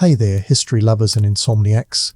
Hey there, history lovers and insomniacs.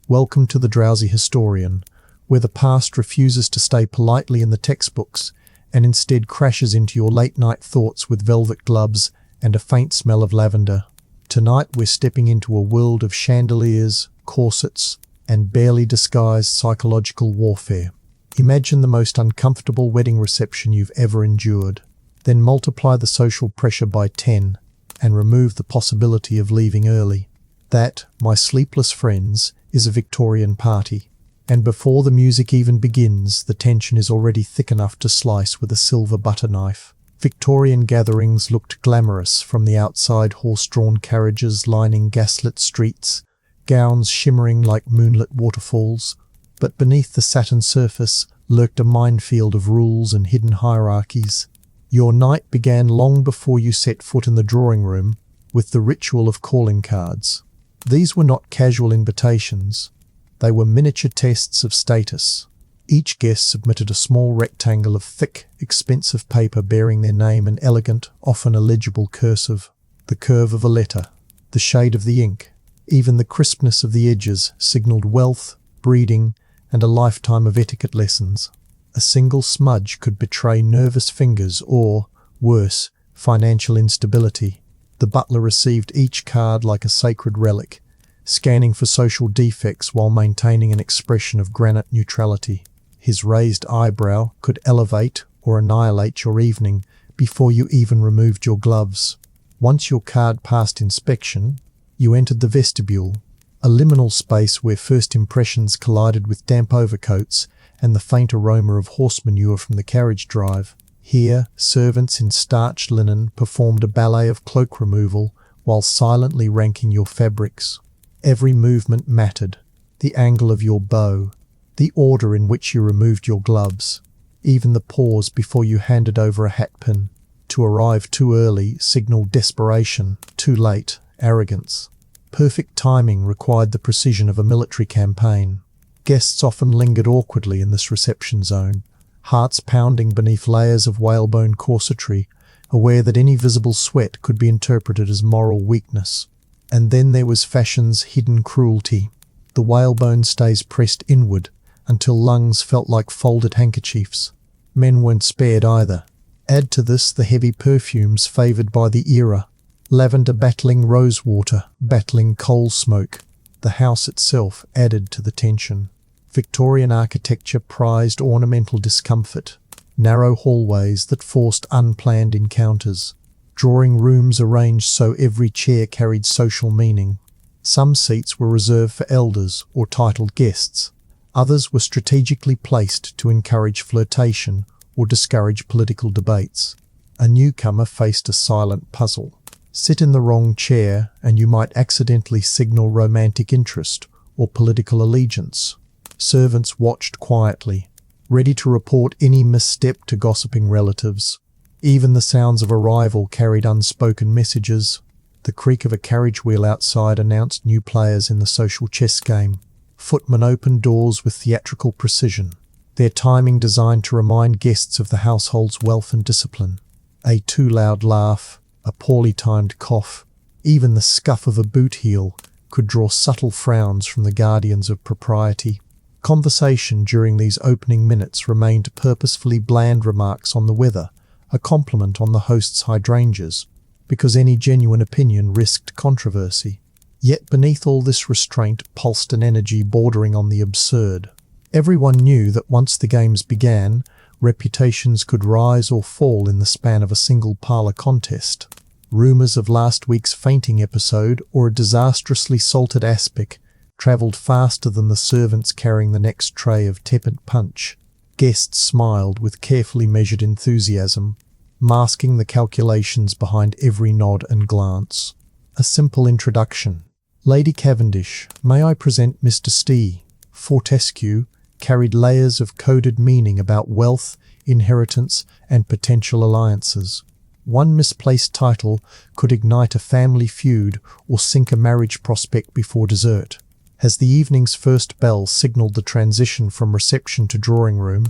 Welcome to the Drowsy Historian, where the past refuses to stay politely in the textbooks and instead crashes into your late-night thoughts with velvet gloves and a faint smell of lavender. Tonight we're stepping into a world of chandeliers, corsets, and barely disguised psychological warfare. Imagine the most uncomfortable wedding reception you've ever endured. Then multiply the social pressure by 10 and remove the possibility of leaving early. That, my sleepless friends, is a Victorian party. And before the music even begins, the tension is already thick enough to slice with a silver butter knife. Victorian gatherings looked glamorous from the outside, horse-drawn carriages lining gaslit streets, gowns shimmering like moonlit waterfalls. But beneath the satin surface lurked a minefield of rules and hidden hierarchies. Your night began long before you set foot in the drawing room with the ritual of calling cards. These were not casual invitations. They were miniature tests of status. Each guest submitted a small rectangle of thick, expensive paper bearing their name in elegant, often illegible cursive. The curve of a letter, the shade of the ink, even the crispness of the edges signaled wealth, breeding, and a lifetime of etiquette lessons. A single smudge could betray nervous fingers or, worse, financial instability. The butler received each card like a sacred relic, scanning for social defects while maintaining an expression of granite neutrality. His raised eyebrow could elevate or annihilate your evening before you even removed your gloves. Once your card passed inspection, you entered the vestibule, a liminal space where first impressions collided with damp overcoats and the faint aroma of horse manure from the carriage drive. Here, servants in starched linen performed a ballet of cloak removal while silently ranking your fabrics. Every movement mattered, the angle of your bow, the order in which you removed your gloves, even the pause before you handed over a hatpin. To arrive too early signaled desperation, too late, arrogance. Perfect timing required the precision of a military campaign. Guests often lingered awkwardly in this reception zone, hearts pounding beneath layers of whalebone corsetry, aware that any visible sweat could be interpreted as moral weakness. And then there was fashion's hidden cruelty. The whalebone stays pressed inward until lungs felt like folded handkerchiefs. Men weren't spared either. Add to this the heavy perfumes favoured by the era. Lavender battling rosewater, battling coal smoke. The house itself added to the tension. Victorian architecture prized ornamental discomfort, narrow hallways that forced unplanned encounters, drawing rooms arranged so every chair carried social meaning. Some seats were reserved for elders or titled guests. Others were strategically placed to encourage flirtation or discourage political debates. A newcomer faced a silent puzzle. Sit in the wrong chair and you might accidentally signal romantic interest or political allegiance. Servants watched quietly, ready to report any misstep to gossiping relatives. Even the sounds of arrival carried unspoken messages. The creak of a carriage wheel outside announced new players in the social chess game. Footmen opened doors with theatrical precision, their timing designed to remind guests of the household's wealth and discipline. A too loud laugh, a poorly timed cough, even the scuff of a boot heel could draw subtle frowns from the guardians of propriety. Conversation during these opening minutes remained purposefully bland remarks on the weather, a compliment on the host's hydrangeas, because any genuine opinion risked controversy. Yet beneath all this restraint pulsed an energy bordering on the absurd. Everyone knew that once the games began, reputations could rise or fall in the span of a single parlour contest. Rumours of last week's fainting episode or a disastrously salted aspic travelled faster than the servants carrying the next tray of tepid punch. Guests smiled with carefully measured enthusiasm, masking the calculations behind every nod and glance. A simple introduction. Lady Cavendish, may I present Mr. Stee? Fortescue carried layers of coded meaning about wealth, inheritance, and potential alliances. One misplaced title could ignite a family feud or sink a marriage prospect before dessert. As the evening's first bell signalled the transition from reception to drawing room,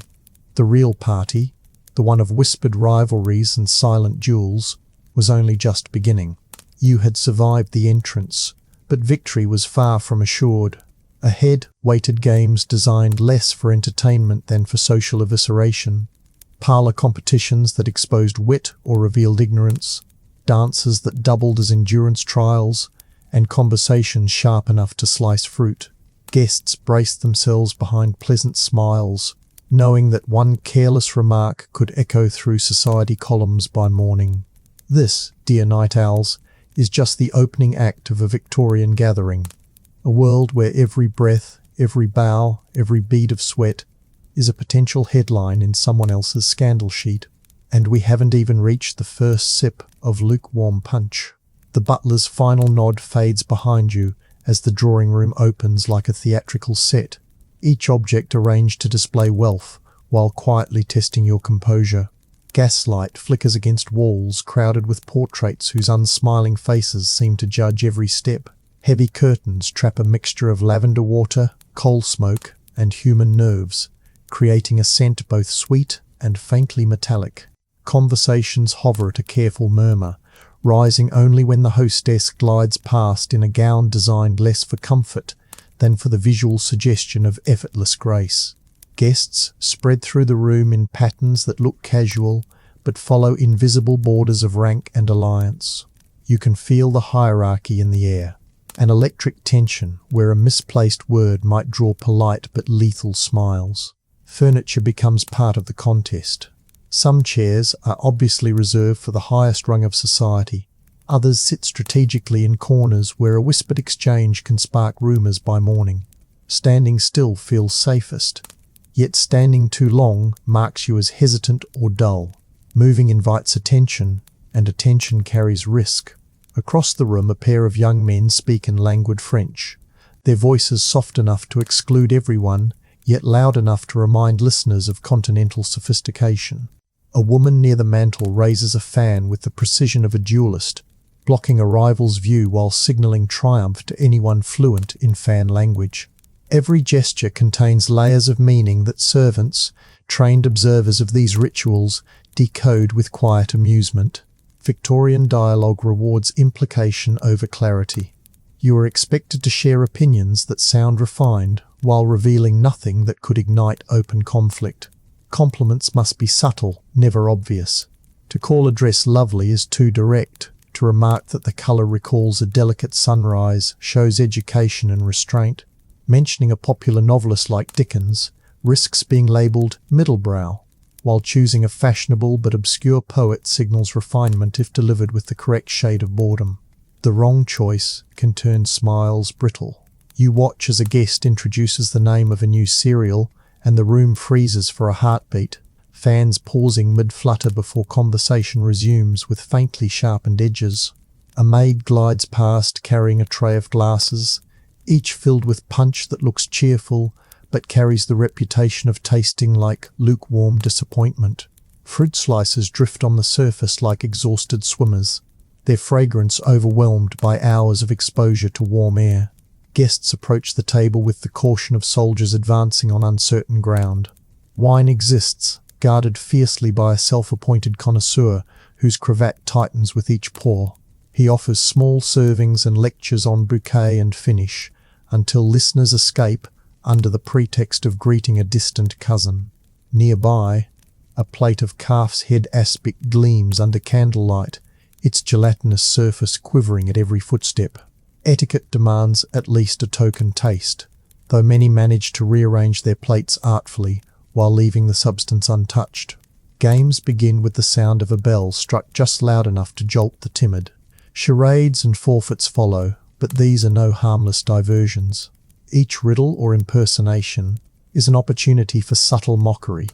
the real party, the one of whispered rivalries and silent duels, was only just beginning. You had survived the entrance, But victory was far from assured. Ahead waited games designed less for entertainment than for social evisceration. Parlour competitions that exposed wit or revealed ignorance, dances that doubled as endurance trials, and conversations sharp enough to slice fruit. Guests braced themselves behind pleasant smiles, knowing that one careless remark could echo through society columns by morning. This, dear night owls, is just the opening act of a Victorian gathering. A world where every breath, every bow, every bead of sweat is a potential headline in someone else's scandal sheet. And we haven't even reached the first sip of lukewarm punch. The butler's final nod fades behind you as the drawing room opens like a theatrical set, each object arranged to display wealth while quietly testing your composure. Gaslight flickers against walls crowded with portraits whose unsmiling faces seem to judge every step. Heavy curtains trap a mixture of lavender water, coal smoke, and human nerves, creating a scent both sweet and faintly metallic. Conversations hover at a careful murmur, rising only when the hostess glides past in a gown designed less for comfort than for the visual suggestion of effortless grace. Guests spread through the room in patterns that look casual but follow invisible borders of rank and alliance. You can feel the hierarchy in the air, an electric tension where a misplaced word might draw polite but lethal smiles. Furniture becomes part of the contest. Some chairs are obviously reserved for the highest rung of society. Others sit strategically in corners where a whispered exchange can spark rumours by morning. Standing still feels safest, yet standing too long marks you as hesitant or dull. Moving invites attention, and attention carries risk. Across the room, a pair of young men speak in languid French, their voices soft enough to exclude everyone, yet loud enough to remind listeners of continental sophistication. A woman near the mantel raises a fan with the precision of a duelist, blocking a rival's view while signalling triumph to anyone fluent in fan language. Every gesture contains layers of meaning that servants, trained observers of these rituals, decode with quiet amusement. Victorian dialogue rewards implication over clarity. You are expected to share opinions that sound refined, while revealing nothing that could ignite open conflict. Compliments must be subtle, never obvious. To call a dress lovely is too direct. To remark that the colour recalls a delicate sunrise shows education and restraint. Mentioning a popular novelist like Dickens risks being labelled middlebrow, while choosing a fashionable but obscure poet signals refinement if delivered with the correct shade of boredom. The wrong choice can turn smiles brittle. You watch as a guest introduces the name of a new cereal, and the room freezes for a heartbeat, fans pausing mid-flutter before conversation resumes with faintly sharpened edges. A maid glides past carrying a tray of glasses, each filled with punch that looks cheerful, but carries the reputation of tasting like lukewarm disappointment. Fruit slices drift on the surface like exhausted swimmers, their fragrance overwhelmed by hours of exposure to warm air. Guests approach the table with the caution of soldiers advancing on uncertain ground. Wine exists, guarded fiercely by a self-appointed connoisseur whose cravat tightens with each pour. He offers small servings and lectures on bouquet and finish, until listeners escape under the pretext of greeting a distant cousin. Nearby, a plate of calf's head aspic gleams under candlelight, its gelatinous surface quivering at every footstep. Etiquette demands at least a token taste, though many manage to rearrange their plates artfully while leaving the substance untouched. Games begin with the sound of a bell struck just loud enough to jolt the timid. Charades and forfeits follow, but these are no harmless diversions. Each riddle or impersonation is an opportunity for subtle mockery,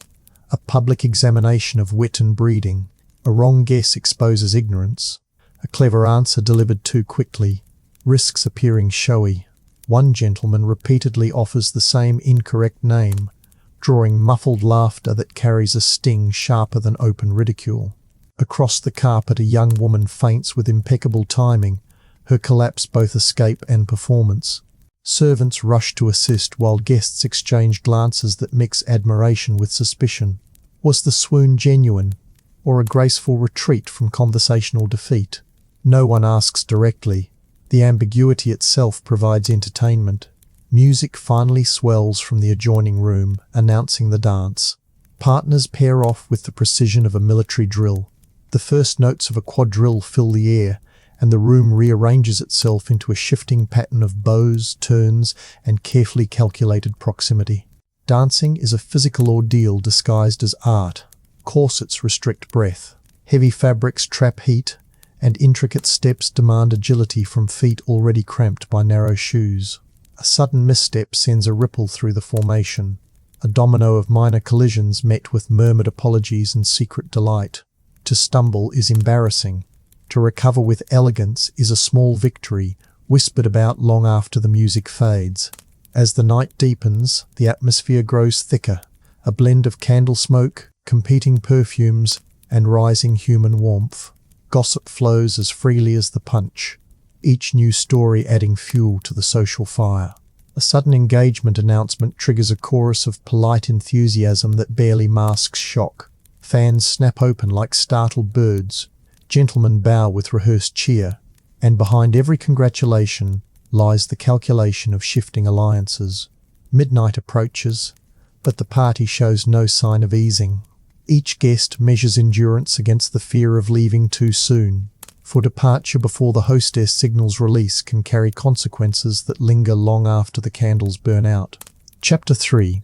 a public examination of wit and breeding. A wrong guess exposes ignorance. A clever answer delivered too quickly risks appearing showy. One gentleman repeatedly offers the same incorrect name, drawing muffled laughter that carries a sting sharper than open ridicule. Across the carpet, a young woman faints with impeccable timing, her collapse both escape and performance. Servants rush to assist while guests exchange glances that mix admiration with suspicion. Was the swoon genuine, or a graceful retreat from conversational defeat? No one asks directly. The ambiguity itself provides entertainment. Music finally swells from the adjoining room, announcing the dance. Partners pair off with the precision of a military drill. The first notes of a quadrille fill the air, and the room rearranges itself into a shifting pattern of bows, turns, and carefully calculated proximity. Dancing is a physical ordeal disguised as art. Corsets restrict breath. Heavy fabrics trap heat, and intricate steps demand agility from feet already cramped by narrow shoes. A sudden misstep sends a ripple through the formation, a domino of minor collisions met with murmured apologies and secret delight. To stumble is embarrassing. To recover with elegance is a small victory, whispered about long after the music fades. As the night deepens, the atmosphere grows thicker, a blend of candle smoke, competing perfumes, and rising human warmth. Gossip flows as freely as the punch, each new story adding fuel to the social fire. A sudden engagement announcement triggers a chorus of polite enthusiasm that barely masks shock. Fans snap open like startled birds. Gentlemen bow with rehearsed cheer. And behind every congratulation lies the calculation of shifting alliances. Midnight approaches, but the party shows no sign of easing. Each guest measures endurance against the fear of leaving too soon, for departure before the hostess signals release can carry consequences that linger long after the candles burn out. Chapter 3.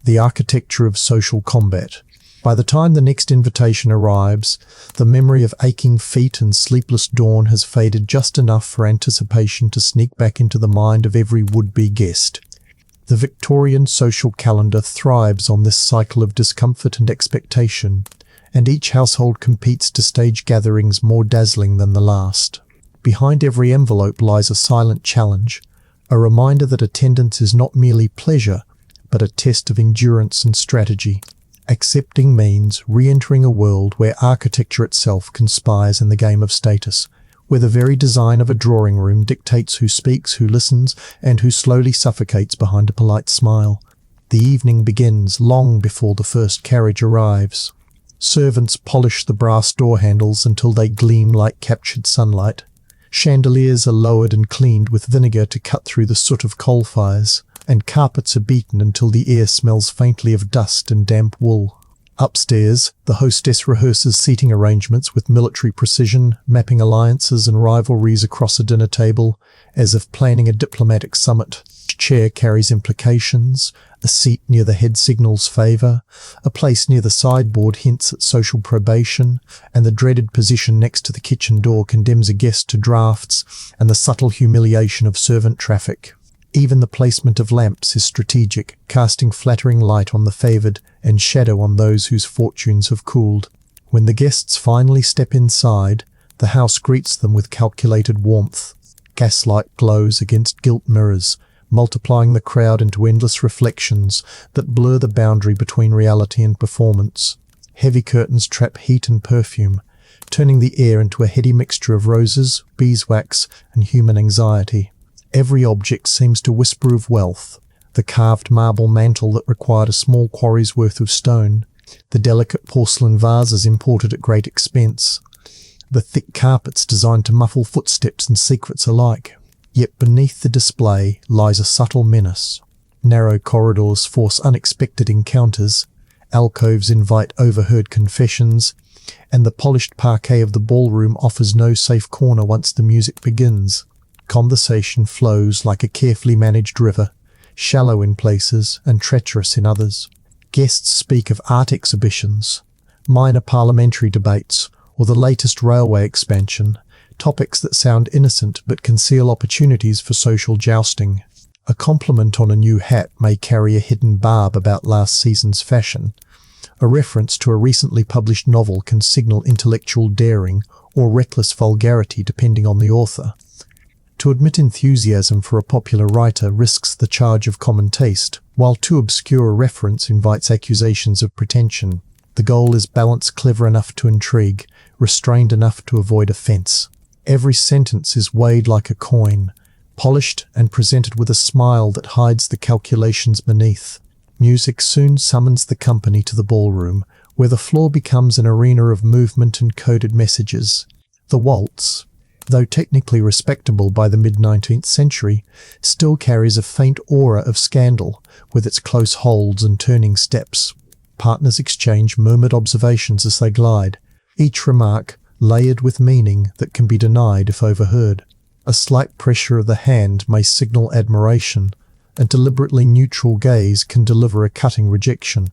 The Architecture of Social Combat. By the time the next invitation arrives, the memory of aching feet and sleepless dawn has faded just enough for anticipation to sneak back into the mind of every would-be guest. The Victorian social calendar thrives on this cycle of discomfort and expectation, and each household competes to stage gatherings more dazzling than the last. Behind every envelope lies a silent challenge, a reminder that attendance is not merely pleasure, but a test of endurance and strategy. Accepting means re-entering a world where architecture itself conspires in the game of status, where the very design of a drawing room dictates who speaks, who listens, and who slowly suffocates behind a polite smile. The evening begins long before the first carriage arrives. Servants polish the brass door handles until they gleam like captured sunlight. Chandeliers are lowered and cleaned with vinegar to cut through the soot of coal fires, and carpets are beaten until the air smells faintly of dust and damp wool. Upstairs, the hostess rehearses seating arrangements with military precision, mapping alliances and rivalries across a dinner table, as if planning a diplomatic summit. Each chair carries implications. A seat near the head signals favour, a place near the sideboard hints at social probation, and the dreaded position next to the kitchen door condemns a guest to drafts and the subtle humiliation of servant traffic. Even the placement of lamps is strategic, casting flattering light on the favoured and shadow on those whose fortunes have cooled. When the guests finally step inside, the house greets them with calculated warmth. Gaslight glows against gilt mirrors, multiplying the crowd into endless reflections that blur the boundary between reality and performance. Heavy curtains trap heat and perfume, turning the air into a heady mixture of roses, beeswax, and human anxiety. Every object seems to whisper of wealth. The carved marble mantel that required a small quarry's worth of stone, the delicate porcelain vases imported at great expense, the thick carpets designed to muffle footsteps and secrets alike. Yet beneath the display lies a subtle menace. Narrow corridors force unexpected encounters, alcoves invite overheard confessions, and the polished parquet of the ballroom offers no safe corner once the music begins. Conversation flows like a carefully managed river, shallow in places and treacherous in others. Guests speak of art exhibitions, minor parliamentary debates, or the latest railway expansion, topics that sound innocent but conceal opportunities for social jousting. A compliment on a new hat may carry a hidden barb about last season's fashion. A reference to a recently published novel can signal intellectual daring or reckless vulgarity depending on the author. To admit enthusiasm for a popular writer risks the charge of common taste, while too obscure a reference invites accusations of pretension. The goal is balance clever enough to intrigue, restrained enough to avoid offence. Every sentence is weighed like a coin, polished and presented with a smile that hides the calculations beneath. Music soon summons the company to the ballroom, where the floor becomes an arena of movement and coded messages. The waltz, though technically respectable by the mid-19th century, still carries a faint aura of scandal with its close holds and turning steps. Partners exchange murmured observations as they glide, each remark layered with meaning that can be denied if overheard. A slight pressure of the hand may signal admiration, a deliberately neutral gaze can deliver a cutting rejection.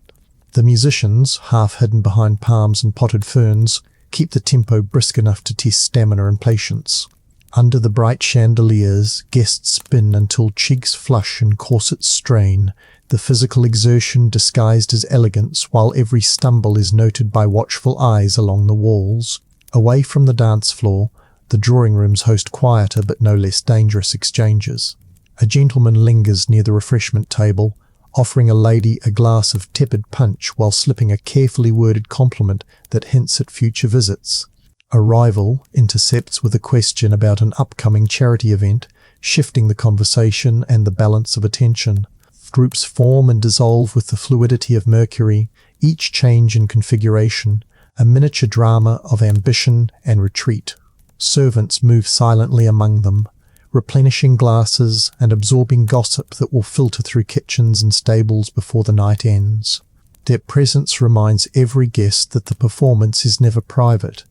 The musicians, half hidden behind palms and potted ferns, keep the tempo brisk enough to test stamina and patience. Under the bright chandeliers, guests spin until cheeks flush and corsets strain, the physical exertion disguised as elegance, while every stumble is noted by watchful eyes along the walls. Away from the dance floor, the drawing rooms host quieter but no less dangerous exchanges. A gentleman lingers near the refreshment table, offering a lady a glass of tepid punch while slipping a carefully worded compliment that hints at future visits. A rival intercepts with a question about an upcoming charity event, shifting the conversation and the balance of attention. Groups form and dissolve with the fluidity of Mercury, each change in configuration, a miniature drama of ambition and retreat. Servants move silently among them, replenishing glasses and absorbing gossip that will filter through kitchens and stables before the night ends. Their presence reminds every guest that the performance is never private.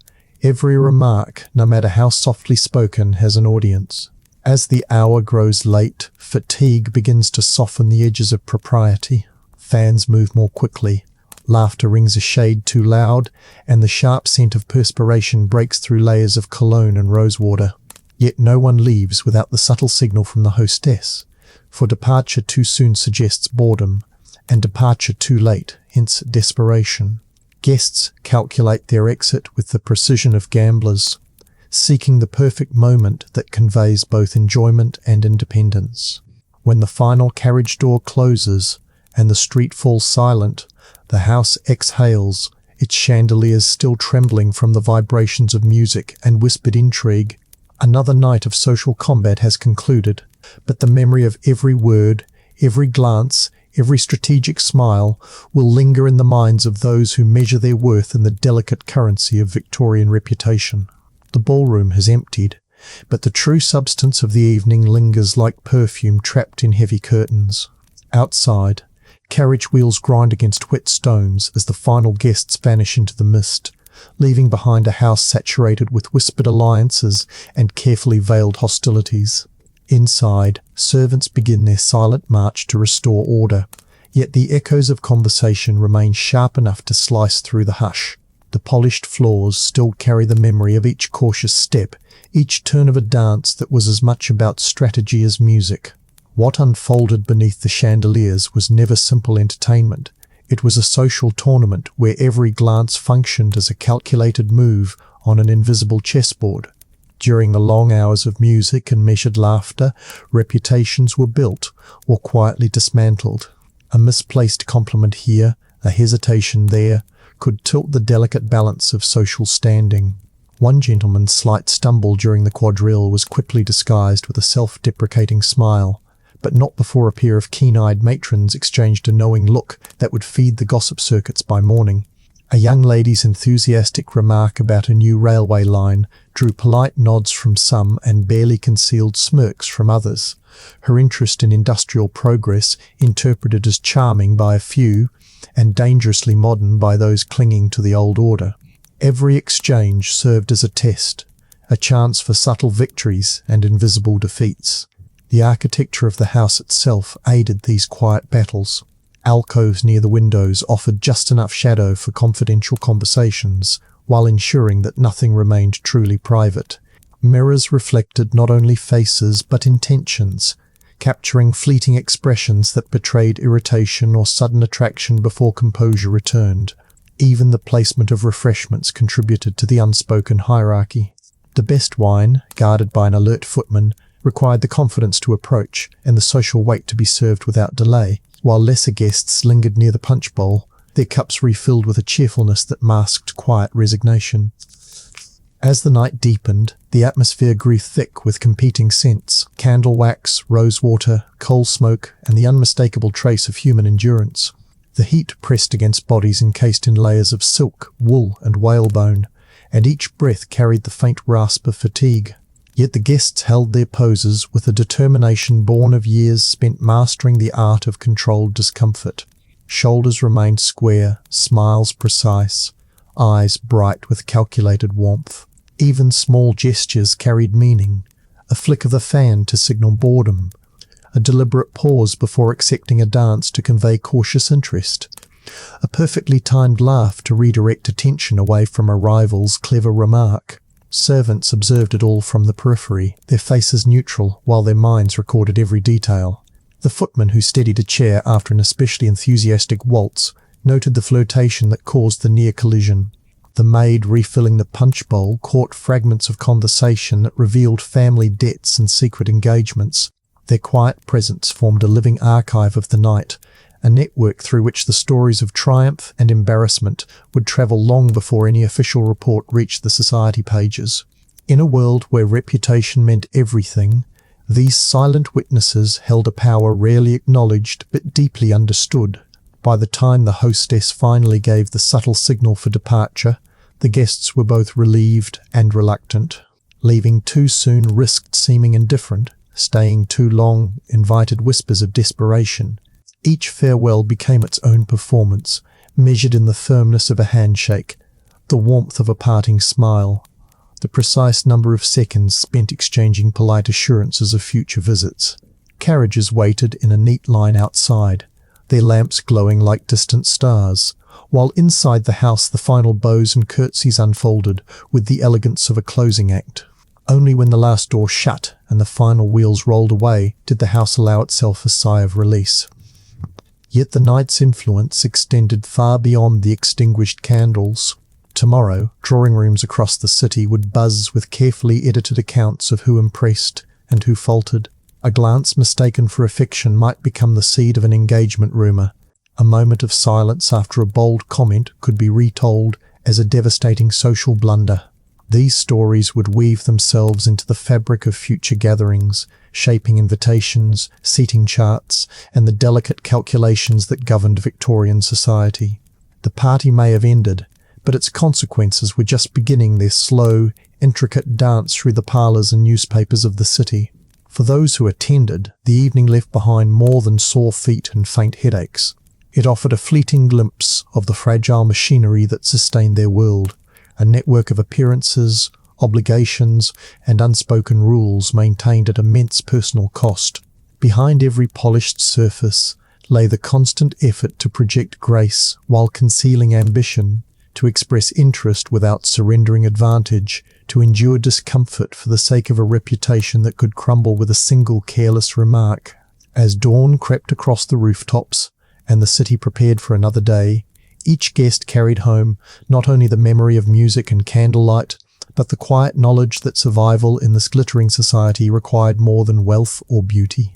Every remark, no matter how softly spoken, has an audience. As the hour grows late, fatigue begins to soften the edges of propriety. Fans move more quickly. Laughter rings a shade too loud, and the sharp scent of perspiration breaks through layers of cologne and rosewater. Yet no one leaves without the subtle signal from the hostess, for departure too soon suggests boredom, and departure too late hints desperation. Guests calculate their exit with the precision of gamblers, seeking the perfect moment that conveys both enjoyment and independence. When the final carriage door closes and the street falls silent, the house exhales, its chandeliers still trembling from the vibrations of music and whispered intrigue. Another night of social combat has concluded, but the memory of every word, every glance, every strategic smile will linger in the minds of those who measure their worth in the delicate currency of Victorian reputation. The ballroom has emptied, but the true substance of the evening lingers like perfume trapped in heavy curtains. Outside, carriage wheels grind against wet stones as the final guests vanish into the mist, leaving behind a house saturated with whispered alliances and carefully veiled hostilities. Inside, servants begin their silent march to restore order, yet the echoes of conversation remain sharp enough to slice through the hush. The polished floors still carry the memory of each cautious step, each turn of a dance that was as much about strategy as music. What unfolded beneath the chandeliers was never simple entertainment. It was a social tournament where every glance functioned as a calculated move on an invisible chessboard. During the long hours of music and measured laughter, reputations were built or quietly dismantled. A misplaced compliment here, a hesitation there, could tilt the delicate balance of social standing. One gentleman's slight stumble during the quadrille was quickly disguised with a self-deprecating smile, but not before a pair of keen-eyed matrons exchanged a knowing look that would feed the gossip circuits by morning. A young lady's enthusiastic remark about a new railway line drew polite nods from some and barely concealed smirks from others, her interest in industrial progress interpreted as charming by a few and dangerously modern by those clinging to the old order. Every exchange served as a test, a chance for subtle victories and invisible defeats. The architecture of the house itself aided these quiet battles. Alcoves near the windows offered just enough shadow for confidential conversations, while ensuring that nothing remained truly private. Mirrors reflected not only faces but intentions, capturing fleeting expressions that betrayed irritation or sudden attraction before composure returned. Even the placement of refreshments contributed to the unspoken hierarchy. The best wine, guarded by an alert footman, required the confidence to approach and the social weight to be served without delay, while lesser guests lingered near the punch bowl, their cups refilled with a cheerfulness that masked quiet resignation. As the night deepened, the atmosphere grew thick with competing scents, candle wax, rosewater, coal smoke, and the unmistakable trace of human endurance. The heat pressed against bodies encased in layers of silk, wool, and whalebone, and each breath carried the faint rasp of fatigue. Yet the guests held their poses with a determination born of years spent mastering the art of controlled discomfort. Shoulders remained square, smiles precise, eyes bright with calculated warmth. Even small gestures carried meaning. A flick of the fan to signal boredom. A deliberate pause before accepting a dance to convey cautious interest. A perfectly timed laugh to redirect attention away from a rival's clever remark. Servants observed it all from the periphery, their faces neutral while their minds recorded every detail. The footman who steadied a chair after an especially enthusiastic waltz noted the flirtation that caused the near collision. The maid refilling the punch bowl caught fragments of conversation that revealed family debts and secret engagements. Their quiet presence formed a living archive of the night, a network through which the stories of triumph and embarrassment would travel long before any official report reached the society pages. In a world where reputation meant everything, these silent witnesses held a power rarely acknowledged but deeply understood. By the time the hostess finally gave the subtle signal for departure, the guests were both relieved and reluctant. Leaving too soon risked seeming indifferent, staying too long invited whispers of desperation. Each farewell became its own performance, measured in the firmness of a handshake, the warmth of a parting smile, the precise number of seconds spent exchanging polite assurances of future visits. Carriages waited in a neat line outside, their lamps glowing like distant stars, while inside the house the final bows and curtsies unfolded with the elegance of a closing act. Only when the last door shut and the final wheels rolled away did the house allow itself a sigh of release. Yet the night's influence extended far beyond the extinguished candles. Tomorrow, drawing rooms across the city would buzz with carefully edited accounts of who impressed and who faltered. A glance mistaken for affection might become the seed of an engagement rumour. A moment of silence after a bold comment could be retold as a devastating social blunder. These stories would weave themselves into the fabric of future gatherings, shaping invitations, seating charts, and the delicate calculations that governed Victorian society. The party may have ended, but its consequences were just beginning their slow, intricate dance through the parlours and newspapers of the city. For those who attended, the evening left behind more than sore feet and faint headaches. It offered a fleeting glimpse of the fragile machinery that sustained their world, a network of appearances, obligations, and unspoken rules maintained at immense personal cost. Behind every polished surface lay the constant effort to project grace while concealing ambition, to express interest without surrendering advantage, to endure discomfort for the sake of a reputation that could crumble with a single careless remark. As dawn crept across the rooftops and the city prepared for another day, each guest carried home not only the memory of music and candlelight, but the quiet knowledge that survival in this glittering society required more than wealth or beauty.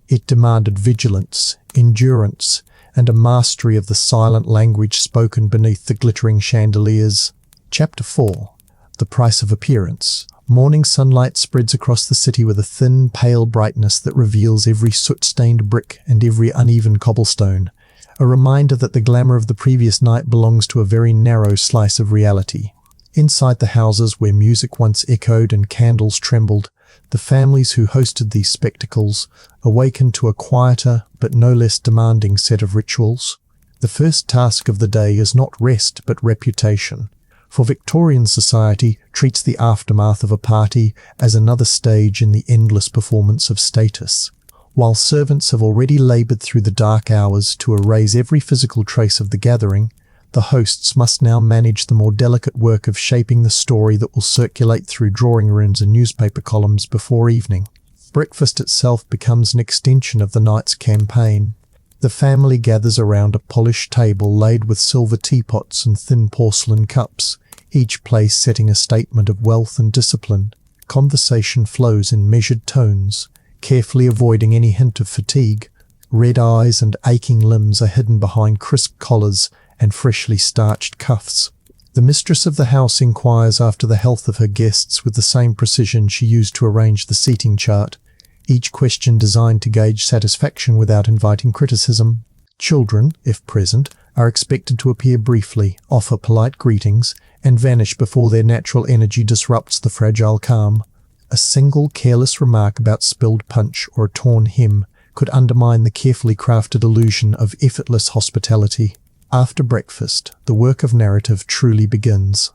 It demanded vigilance, endurance, and a mastery of the silent language spoken beneath the glittering chandeliers. Chapter 4. The Price of Appearance. Morning sunlight spreads across the city with a thin, pale brightness that reveals every soot-stained brick and every uneven cobblestone, a reminder that the glamour of the previous night belongs to a very narrow slice of reality. Inside the houses where music once echoed and candles trembled, the families who hosted these spectacles awakened to a quieter but no less demanding set of rituals. The first task of the day is not rest but reputation, for Victorian society treats the aftermath of a party as another stage in the endless performance of status. While servants have already laboured through the dark hours to erase every physical trace of the gathering, the hosts must now manage the more delicate work of shaping the story that will circulate through drawing rooms and newspaper columns before evening. Breakfast itself becomes an extension of the night's campaign. The family gathers around a polished table laid with silver teapots and thin porcelain cups, each place setting a statement of wealth and discipline. Conversation flows in measured tones, carefully avoiding any hint of fatigue. Red eyes and aching limbs are hidden behind crisp collars and freshly starched cuffs. The mistress of the house inquires after the health of her guests with the same precision she used to arrange the seating chart, each question designed to gauge satisfaction without inviting criticism. Children, if present, are expected to appear briefly, offer polite greetings, and vanish before their natural energy disrupts the fragile calm. A single careless remark about spilled punch or a torn hem could undermine the carefully crafted illusion of effortless hospitality. After breakfast, the work of narrative truly begins.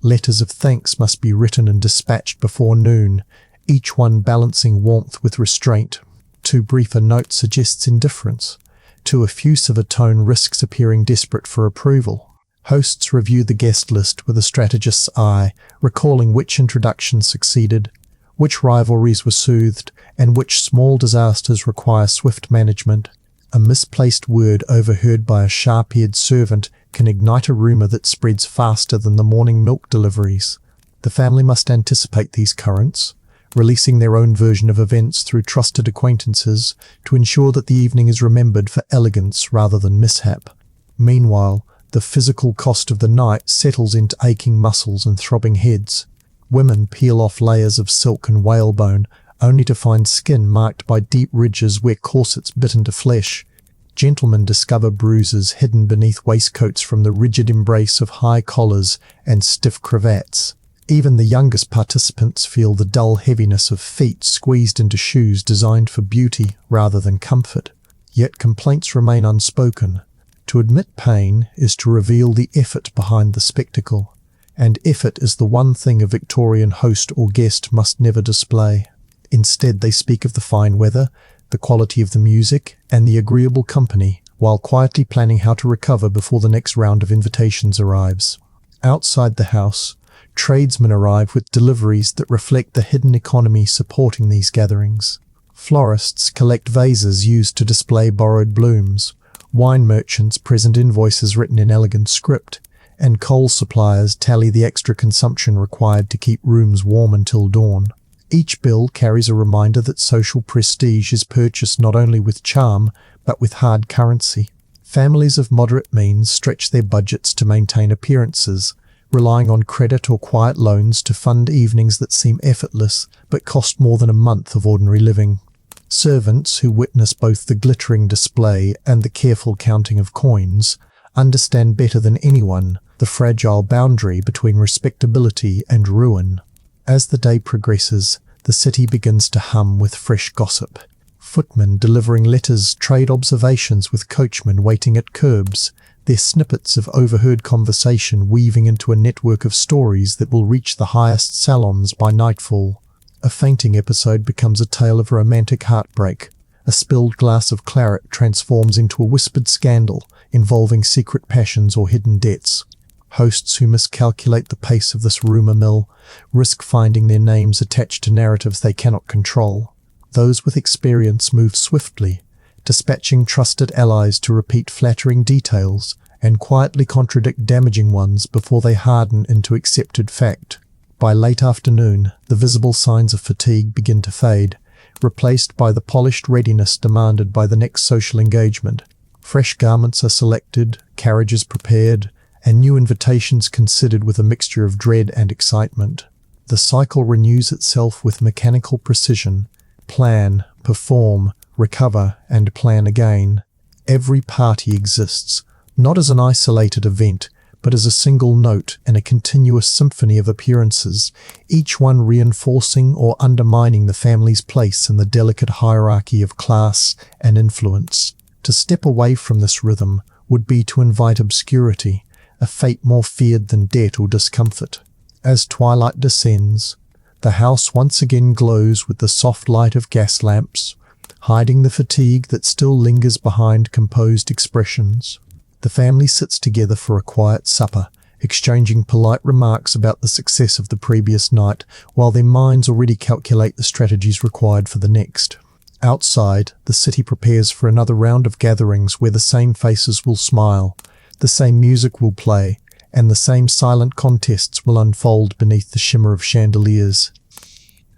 Letters of thanks must be written and dispatched before noon, each one balancing warmth with restraint. Too brief a note suggests indifference. Too effusive a tone risks appearing desperate for approval. Hosts review the guest list with a strategist's eye, recalling which introductions succeeded, which rivalries were soothed, and which small disasters require swift management. A misplaced word overheard by a sharp-eared servant can ignite a rumor that spreads faster than the morning milk deliveries. The family must anticipate these currents, releasing their own version of events through trusted acquaintances to ensure that the evening is remembered for elegance rather than mishap. Meanwhile, the physical cost of the night settles into aching muscles and throbbing heads. Women peel off layers of silk and whalebone, only to find skin marked by deep ridges where corsets bit into flesh. Gentlemen discover bruises hidden beneath waistcoats from the rigid embrace of high collars and stiff cravats. Even the youngest participants feel the dull heaviness of feet squeezed into shoes designed for beauty rather than comfort. Yet complaints remain unspoken. To admit pain is to reveal the effort behind the spectacle, and effort is the one thing a Victorian host or guest must never display. Instead, they speak of the fine weather, the quality of the music, and the agreeable company, while quietly planning how to recover before the next round of invitations arrives. Outside the house, tradesmen arrive with deliveries that reflect the hidden economy supporting these gatherings. Florists collect vases used to display borrowed blooms. Wine merchants present invoices written in elegant script, and coal suppliers tally the extra consumption required to keep rooms warm until dawn. Each bill carries a reminder that social prestige is purchased not only with charm, but with hard currency. Families of moderate means stretch their budgets to maintain appearances, relying on credit or quiet loans to fund evenings that seem effortless but cost more than a month of ordinary living. Servants who witness both the glittering display and the careful counting of coins understand better than anyone the fragile boundary between respectability and ruin. As the day progresses, the city begins to hum with fresh gossip. Footmen delivering letters trade observations with coachmen waiting at curbs, their snippets of overheard conversation weaving into a network of stories that will reach the highest salons by nightfall. A fainting episode becomes a tale of romantic heartbreak. A spilled glass of claret transforms into a whispered scandal involving secret passions or hidden debts. Hosts who miscalculate the pace of this rumour mill risk finding their names attached to narratives they cannot control. Those with experience move swiftly, dispatching trusted allies to repeat flattering details and quietly contradict damaging ones before they harden into accepted fact. By late afternoon, the visible signs of fatigue begin to fade, replaced by the polished readiness demanded by the next social engagement. Fresh garments are selected, carriages prepared, and new invitations considered with a mixture of dread and excitement. The cycle renews itself with mechanical precision. Plan, perform, recover, and plan again. Every party exists, not as an isolated event, but as a single note in a continuous symphony of appearances, each one reinforcing or undermining the family's place in the delicate hierarchy of class and influence. To step away from this rhythm would be to invite obscurity, a fate more feared than debt or discomfort. As twilight descends, the house once again glows with the soft light of gas lamps, hiding the fatigue that still lingers behind composed expressions. The family sits together for a quiet supper, exchanging polite remarks about the success of the previous night, while their minds already calculate the strategies required for the next. Outside, the city prepares for another round of gatherings where the same faces will smile, the same music will play, and the same silent contests will unfold beneath the shimmer of chandeliers.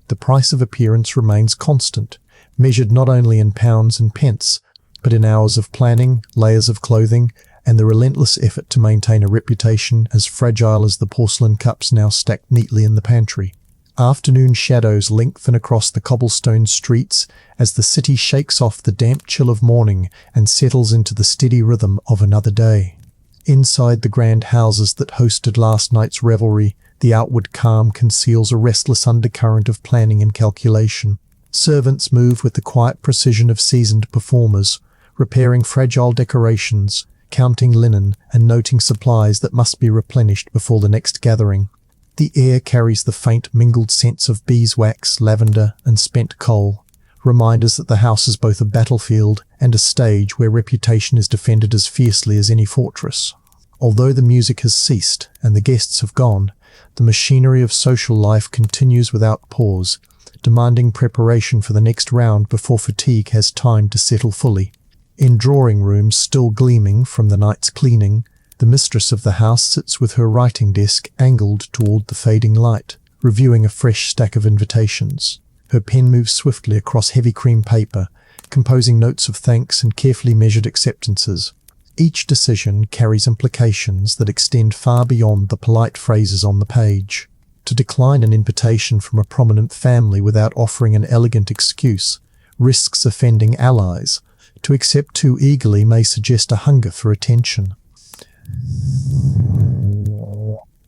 The price of appearance remains constant, measured not only in pounds and pence, but in hours of planning, layers of clothing, and the relentless effort to maintain a reputation as fragile as the porcelain cups now stacked neatly in the pantry. Afternoon shadows lengthen across the cobblestone streets as the city shakes off the damp chill of morning and settles into the steady rhythm of another day. Inside the grand houses that hosted last night's revelry, The outward calm conceals a restless undercurrent of planning and calculation. Servants move with the quiet precision of seasoned performers, repairing fragile decorations, counting linen, and noting supplies that must be replenished before the next gathering. The air carries the faint mingled scents of beeswax, lavender, and spent coal, reminders that the house is both a battlefield and a stage where reputation is defended as fiercely as any fortress. Although the music has ceased and the guests have gone, the machinery of social life continues without pause, demanding preparation for the next round before fatigue has time to settle fully. In drawing rooms still gleaming from the night's cleaning, the mistress of the house sits with her writing desk angled toward the fading light, reviewing a fresh stack of invitations. Her pen moves swiftly across heavy cream paper, composing notes of thanks and carefully measured acceptances. Each decision carries implications that extend far beyond the polite phrases on the page. To decline an invitation from a prominent family without offering an elegant excuse risks offending allies. To accept too eagerly may suggest a hunger for attention.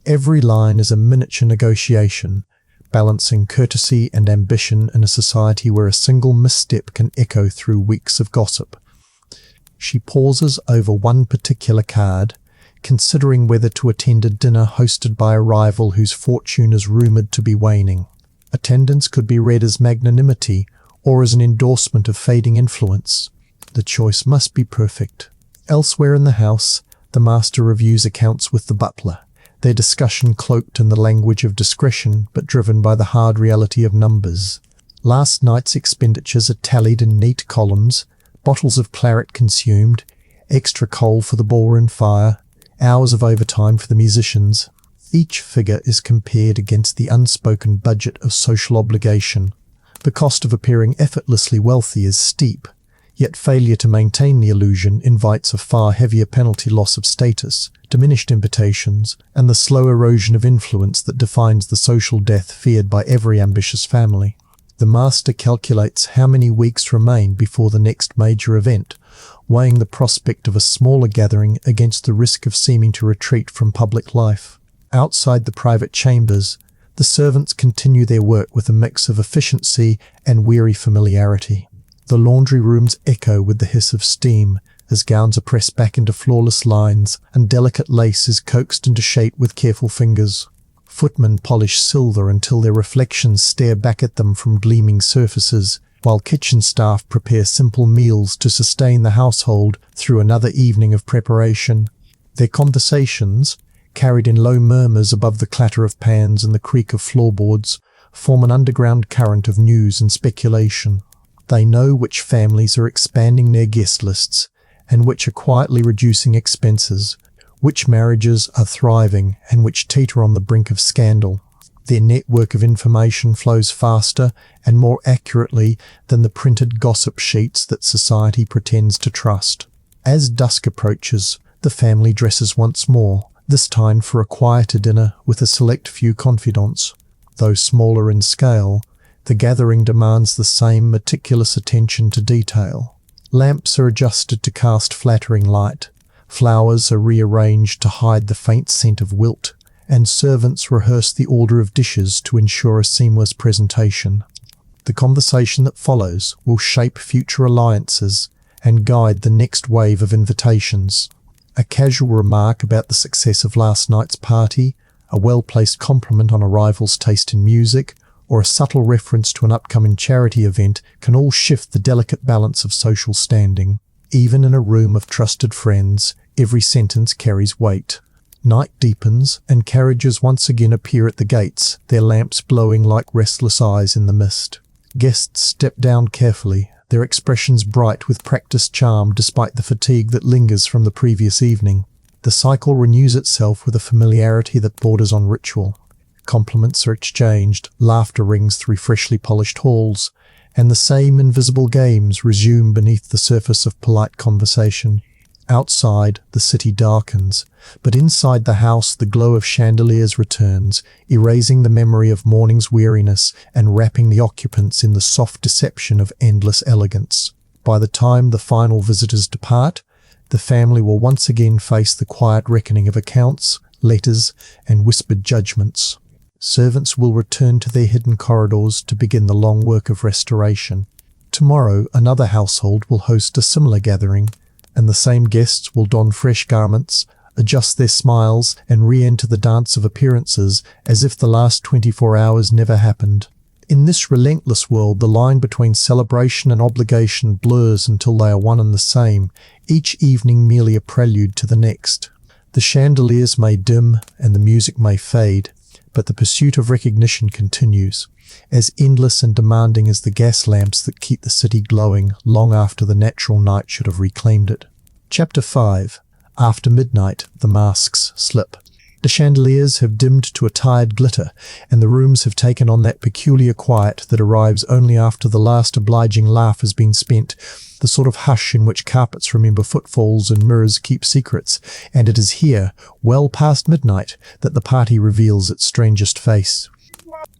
Every line is a miniature negotiation, balancing courtesy and ambition in a society where a single misstep can echo through weeks of gossip. She pauses over one particular card, considering whether to attend a dinner hosted by a rival whose fortune is rumoured to be waning. Attendance could be read as magnanimity or as an endorsement of fading influence. The choice must be perfect. Elsewhere in the house, the master reviews accounts with the butler, their discussion cloaked in the language of discretion but driven by the hard reality of numbers. Last night's expenditures are tallied in neat columns, bottles of claret consumed, extra coal for the ballroom fire, hours of overtime for the musicians. Each figure is compared against the unspoken budget of social obligation. The cost of appearing effortlessly wealthy is steep, yet failure to maintain the illusion invites a far heavier penalty: loss of status, diminished invitations, and the slow erosion of influence that defines the social death feared by every ambitious family. The master calculates how many weeks remain before the next major event, weighing the prospect of a smaller gathering against the risk of seeming to retreat from public life. Outside the private chambers, the servants continue their work with a mix of efficiency and weary familiarity. The laundry rooms echo with the hiss of steam as gowns are pressed back into flawless lines and delicate lace is coaxed into shape with careful fingers. Footmen polish silver until their reflections stare back at them from gleaming surfaces, while kitchen staff prepare simple meals to sustain the household through another evening of preparation. Their conversations, carried in low murmurs above the clatter of pans and the creak of floorboards, form an underground current of news and speculation. They know which families are expanding their guest lists and which are quietly reducing expenses, which marriages are thriving and which teeter on the brink of scandal. Their network of information flows faster and more accurately than the printed gossip sheets that society pretends to trust. As dusk approaches, the family dresses once more, this time for a quieter dinner with a select few confidants. Though smaller in scale, the gathering demands the same meticulous attention to detail. Lamps are adjusted to cast flattering light, flowers are rearranged to hide the faint scent of wilt, and servants rehearse the order of dishes to ensure a seamless presentation. The conversation that follows will shape future alliances and guide the next wave of invitations. A casual remark about the success of last night's party, a well-placed compliment on a rival's taste in music, or a subtle reference to an upcoming charity event can all shift the delicate balance of social standing. Even in a room of trusted friends, every sentence carries weight. Night deepens, and carriages once again appear at the gates, their lamps glowing like restless eyes in the mist. Guests step down carefully, their expressions bright with practiced charm despite the fatigue that lingers from the previous evening. The cycle renews itself with a familiarity that borders on ritual. Compliments are exchanged, laughter rings through freshly polished halls, and the same invisible games resume beneath the surface of polite conversation. Outside, the city darkens, but inside the house the glow of chandeliers returns, erasing the memory of morning's weariness and wrapping the occupants in the soft deception of endless elegance. By the time the final visitors depart, the family will once again face the quiet reckoning of accounts, letters, and whispered judgments. Servants will return to their hidden corridors to begin the long work of restoration. Tomorrow, another household will host a similar gathering, and the same guests will don fresh garments, adjust their smiles, and re-enter the dance of appearances as if the last 24 hours never happened. In this relentless world, the line between celebration and obligation blurs until they are one and the same, each evening merely a prelude to the next. The chandeliers may dim and the music may fade, but the pursuit of recognition continues, as endless and demanding as the gas lamps that keep the city glowing long after the natural night should have reclaimed it. Chapter 5. After midnight, the masks slip. The chandeliers have dimmed to a tired glitter, and the rooms have taken on that peculiar quiet that arrives only after the last obliging laugh has been spent, the sort of hush in which carpets remember footfalls and mirrors keep secrets, and it is here, well past midnight, that the party reveals its strangest face.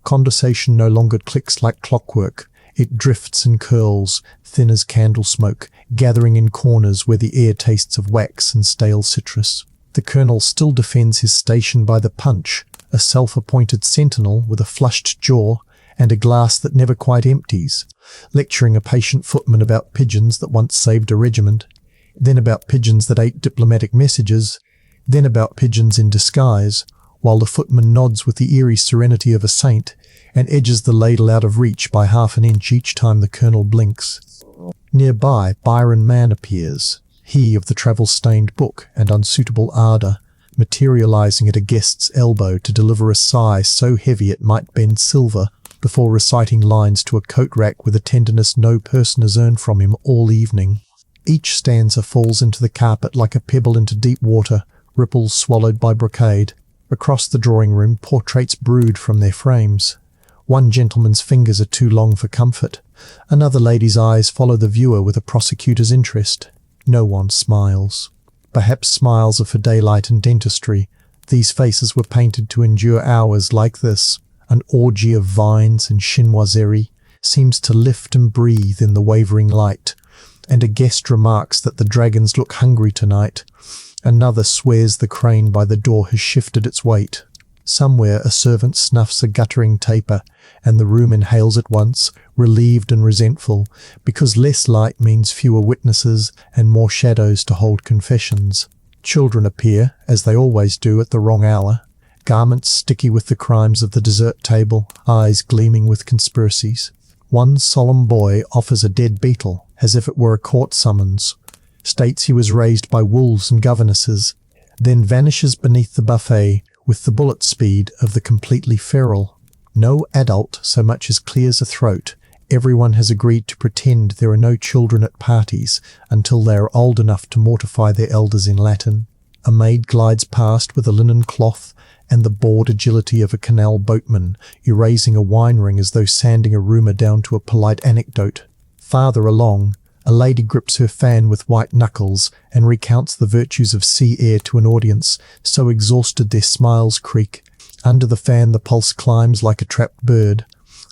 Conversation no longer clicks like clockwork. It drifts and curls, thin as candle smoke, gathering in corners where the air tastes of wax and stale citrus. The colonel still defends his station by the punch, a self-appointed sentinel with a flushed jaw and a glass that never quite empties, lecturing a patient footman about pigeons that once saved a regiment, then about pigeons that ate diplomatic messages, then about pigeons in disguise, while the footman nods with the eerie serenity of a saint and edges the ladle out of reach by half an inch each time the colonel blinks. Nearby, Byron Mann appears, he of the travel-stained book and unsuitable ardour, materializing at a guest's elbow to deliver a sigh so heavy it might bend silver, before reciting lines to a coat rack with a tenderness no person has earned from him all evening. Each stanza falls into the carpet like a pebble into deep water, ripples swallowed by brocade. Across the drawing room, portraits brood from their frames. One gentleman's fingers are too long for comfort. Another lady's eyes follow the viewer with a prosecutor's interest. No one smiles. Perhaps smiles are for daylight and dentistry. These faces were painted to endure hours like this. An orgy of vines and chinoiserie seems to lift and breathe in the wavering light, and a guest remarks that the dragons look hungry tonight. Another swears the crane by the door has shifted its weight. Somewhere a servant snuffs a guttering taper, and the room inhales at once, relieved and resentful, because less light means fewer witnesses and more shadows to hold confessions. Children appear, as they always do, at the wrong hour, garments sticky with the crimes of the dessert table, eyes gleaming with conspiracies. One solemn boy offers a dead beetle, as if it were a court summons, states he was raised by wolves and governesses, then vanishes beneath the buffet with the bullet speed of the completely feral. No adult so much as clears a throat. Everyone has agreed to pretend there are no children at parties until they are old enough to mortify their elders in Latin. A maid glides past with a linen cloth and the bored agility of a canal boatman, erasing a wine ring as though sanding a rumour down to a polite anecdote. Farther along, a lady grips her fan with white knuckles and recounts the virtues of sea air to an audience so exhausted their smiles creak. Under the fan the pulse climbs like a trapped bird.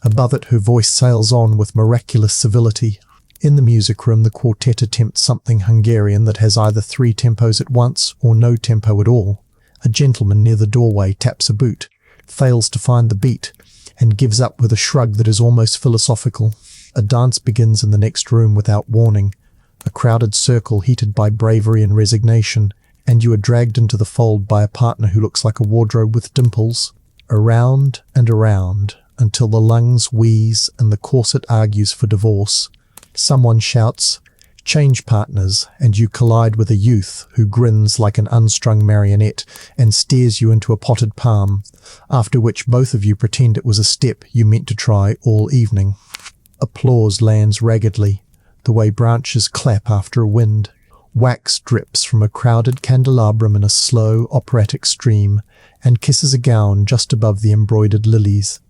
Above it her voice sails on with miraculous civility. In the music room the quartet attempts something Hungarian that has either 3 tempos at once or no tempo at all. A gentleman near the doorway taps a boot, fails to find the beat, and gives up with a shrug that is almost philosophical. A dance begins in the next room without warning, a crowded circle heated by bravery and resignation, and you are dragged into the fold by a partner who looks like a wardrobe with dimples. Around and around, until the lungs wheeze and the corset argues for divorce. Someone shouts, "Change partners," and you collide with a youth who grins like an unstrung marionette and steers you into a potted palm, after which both of you pretend it was a step you meant to try all evening. Applause lands raggedly, the way branches clap after a wind. Wax drips from a crowded candelabrum in a slow, operatic stream, and kisses a gown just above the embroidered lilies.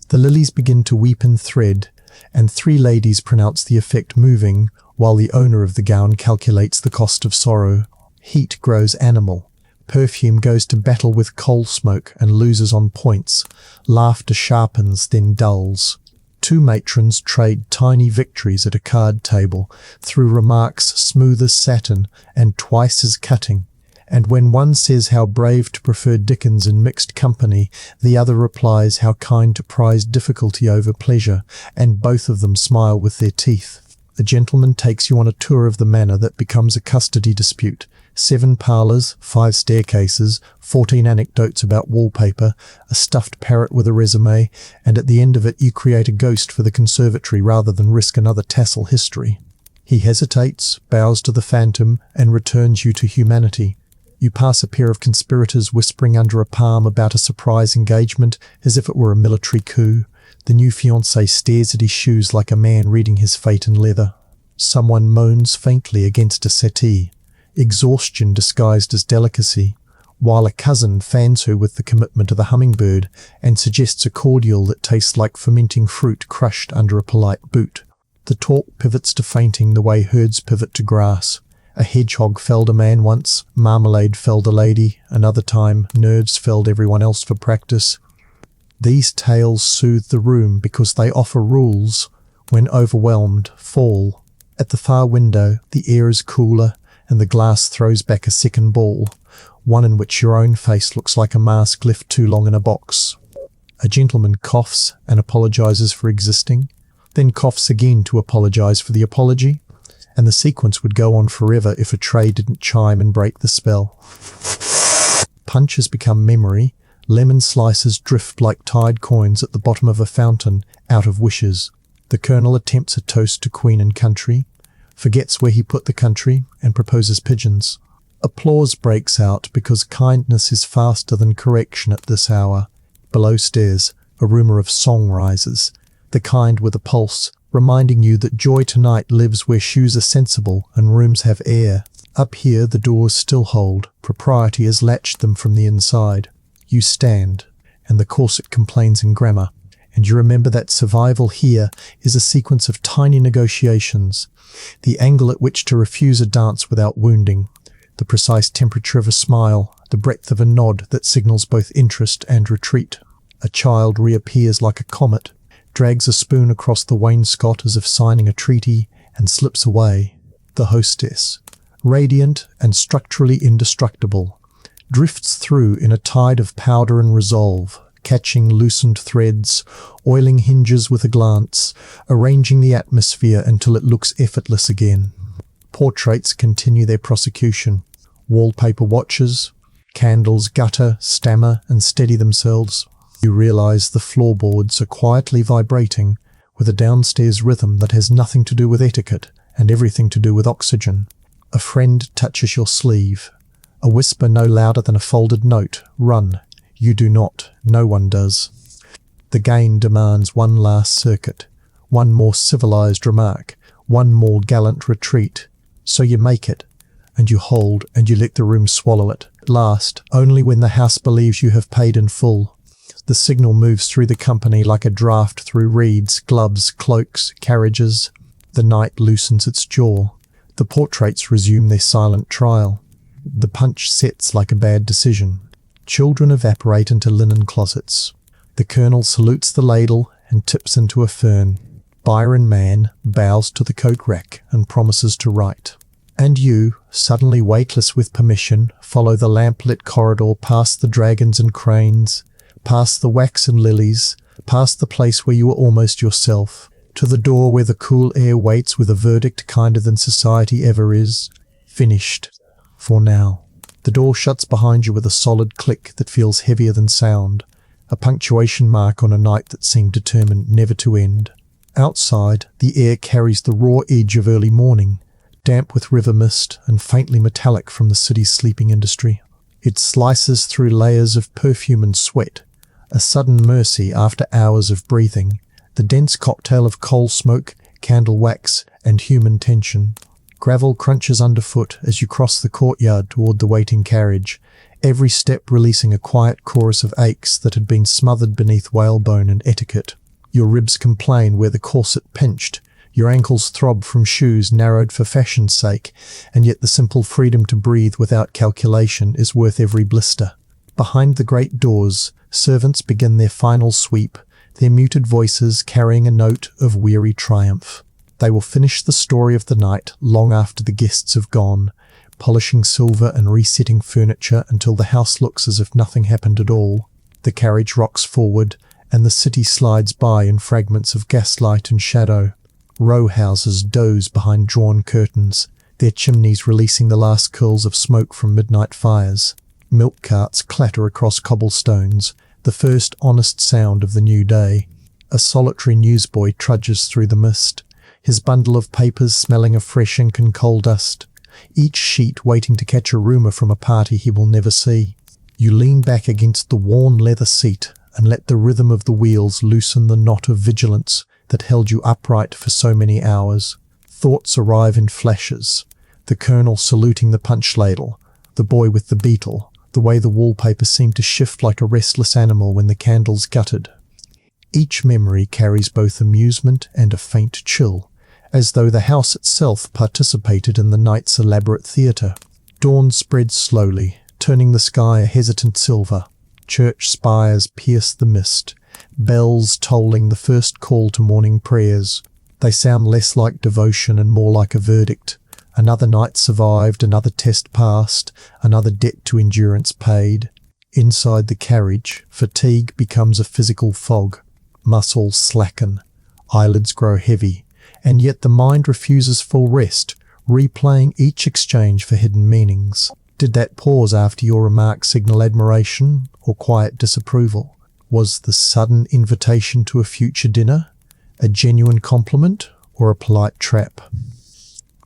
The lilies begin to weep in thread, and 3 ladies pronounce the effect moving, while the owner of the gown calculates the cost of sorrow. Heat grows animal. Perfume goes to battle with coal smoke and loses on points. Laughter sharpens, then dulls. 2 matrons trade tiny victories at a card table, through remarks smooth as satin and twice as cutting, And when one says how brave to prefer Dickens in mixed company, the other replies how kind to prize difficulty over pleasure, and both of them smile with their teeth. The gentleman takes you on a tour of the manor that becomes a custody dispute. 7 parlours, 5 staircases, 14 anecdotes about wallpaper, a stuffed parrot with a resume, and at the end of it you create a ghost for the conservatory rather than risk another tassel history. He hesitates, bows to the phantom, and returns you to humanity. You pass a pair of conspirators whispering under a palm about a surprise engagement as if it were a military coup. The new fiancé stares at his shoes like a man reading his fate in leather. Someone moans faintly against a settee, exhaustion disguised as delicacy, while a cousin fans her with the commitment of a hummingbird and suggests a cordial that tastes like fermenting fruit crushed under a polite boot. The talk pivots to fainting the way herds pivot to grass. A hedgehog felled a man once, marmalade felled a lady, another time nerves felled everyone else for practice. These tales soothe the room because they offer rules. When overwhelmed, fall. At the far window, the air is cooler, and the glass throws back a second ball, one in which your own face looks like a mask left too long in a box. A gentleman coughs and apologizes for existing, then coughs again to apologize for the apology, and the sequence would go on forever if a tray didn't chime and break the spell. Punch has become memory. Lemon slices drift like tide coins at the bottom of a fountain, out of wishes. The Colonel attempts a toast to Queen and country, forgets where he put the country, and proposes pigeons. Applause breaks out because kindness is faster than correction at this hour. Below stairs, a rumour of song rises, the kind with a pulse, reminding you that joy tonight lives where shoes are sensible and rooms have air. Up here the doors still hold, propriety has latched them from the inside. You stand, and the corset complains in grammar, and you remember that survival here is a sequence of tiny negotiations, the angle at which to refuse a dance without wounding, the precise temperature of a smile, the breadth of a nod that signals both interest and retreat. A child reappears like a comet, drags a spoon across the wainscot as if signing a treaty, and slips away. The hostess, radiant and structurally indestructible, drifts through in a tide of powder and resolve, catching loosened threads, oiling hinges with a glance, arranging the atmosphere until it looks effortless again. Portraits continue their prosecution. Wallpaper watches, candles gutter, stammer, and steady themselves. You realize the floorboards are quietly vibrating with a downstairs rhythm that has nothing to do with etiquette and everything to do with oxygen. A friend touches your sleeve. A whisper no louder than a folded note. Run. You do not. No one does. The game demands one last circuit, one more civilized remark, one more gallant retreat. So you make it, and you hold, and you let the room swallow it. Last, only when the house believes you have paid in full. The signal moves through the company like a draft through reeds, gloves, cloaks, carriages. The night loosens its jaw. The portraits resume their silent trial. The punch sets like a bad decision. Children evaporate into linen closets. The Colonel salutes the ladle and tips into a fern. Byron Man bows to the coat rack and promises to write. And you, suddenly weightless with permission, follow the lamp-lit corridor past the dragons and cranes, past the waxen lilies, past the place where you were almost yourself, to the door where the cool air waits with a verdict kinder than society ever is. Finished. For now. The door shuts behind you with a solid click that feels heavier than sound, a punctuation mark on a night that seemed determined never to end. Outside, the air carries the raw edge of early morning, damp with river mist and faintly metallic from the city's sleeping industry. It slices through layers of perfume and sweat, a sudden mercy after hours of breathing, the dense cocktail of coal smoke, candle wax, and human tension. Gravel crunches underfoot as you cross the courtyard toward the waiting carriage, every step releasing a quiet chorus of aches that had been smothered beneath whalebone and etiquette. Your ribs complain where the corset pinched, your ankles throb from shoes narrowed for fashion's sake, and yet the simple freedom to breathe without calculation is worth every blister. Behind the great doors, servants begin their final sweep, their muted voices carrying a note of weary triumph. They will finish the story of the night long after the guests have gone, polishing silver and resetting furniture until the house looks as if nothing happened at all. The carriage rocks forward, and the city slides by in fragments of gaslight and shadow. Row houses doze behind drawn curtains, their chimneys releasing the last curls of smoke from midnight fires. Milk carts clatter across cobblestones, the first honest sound of the new day. A solitary newsboy trudges through the mist, his bundle of papers smelling of fresh ink and coal dust, each sheet waiting to catch a rumour from a party he will never see. You lean back against the worn leather seat and let the rhythm of the wheels loosen the knot of vigilance that held you upright for so many hours. Thoughts arrive in flashes. The colonel saluting the punch ladle, the boy with the beetle, the way the wallpaper seemed to shift like a restless animal when the candles guttered. Each memory carries both amusement and a faint chill, as though the house itself participated in the night's elaborate theatre. Dawn spreads slowly, turning the sky a hesitant silver. Church spires pierce the mist, bells tolling the first call to morning prayers. They sound less like devotion and more like a verdict. Another night survived, another test passed, another debt to endurance paid. Inside the carriage, fatigue becomes a physical fog. Muscles slacken, eyelids grow heavy, and yet the mind refuses full rest, replaying each exchange for hidden meanings. Did that pause after your remark signal admiration or quiet disapproval? Was the sudden invitation to a future dinner a genuine compliment or a polite trap?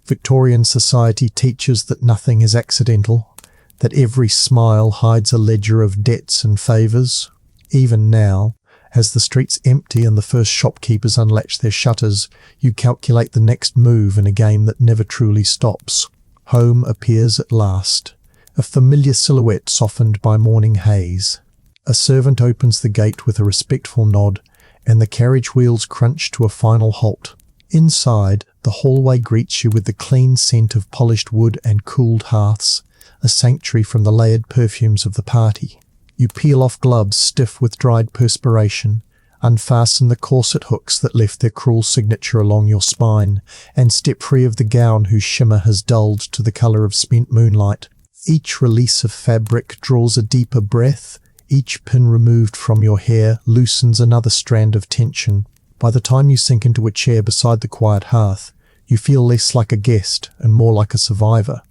Victorian society teaches that nothing is accidental, that every smile hides a ledger of debts and favours. Even now, as the streets empty and the first shopkeepers unlatch their shutters, you calculate the next move in a game that never truly stops. Home appears at last, a familiar silhouette softened by morning haze. A servant opens the gate with a respectful nod, and the carriage wheels crunch to a final halt. Inside, the hallway greets you with the clean scent of polished wood and cooled hearths, a sanctuary from the layered perfumes of the party. You peel off gloves stiff with dried perspiration, unfasten the corset hooks that left their cruel signature along your spine, and step free of the gown whose shimmer has dulled to the colour of spent moonlight. Each release of fabric draws a deeper breath. Each pin removed from your hair loosens another strand of tension. By the time you sink into a chair beside the quiet hearth, you feel less like a guest and more like a survivor,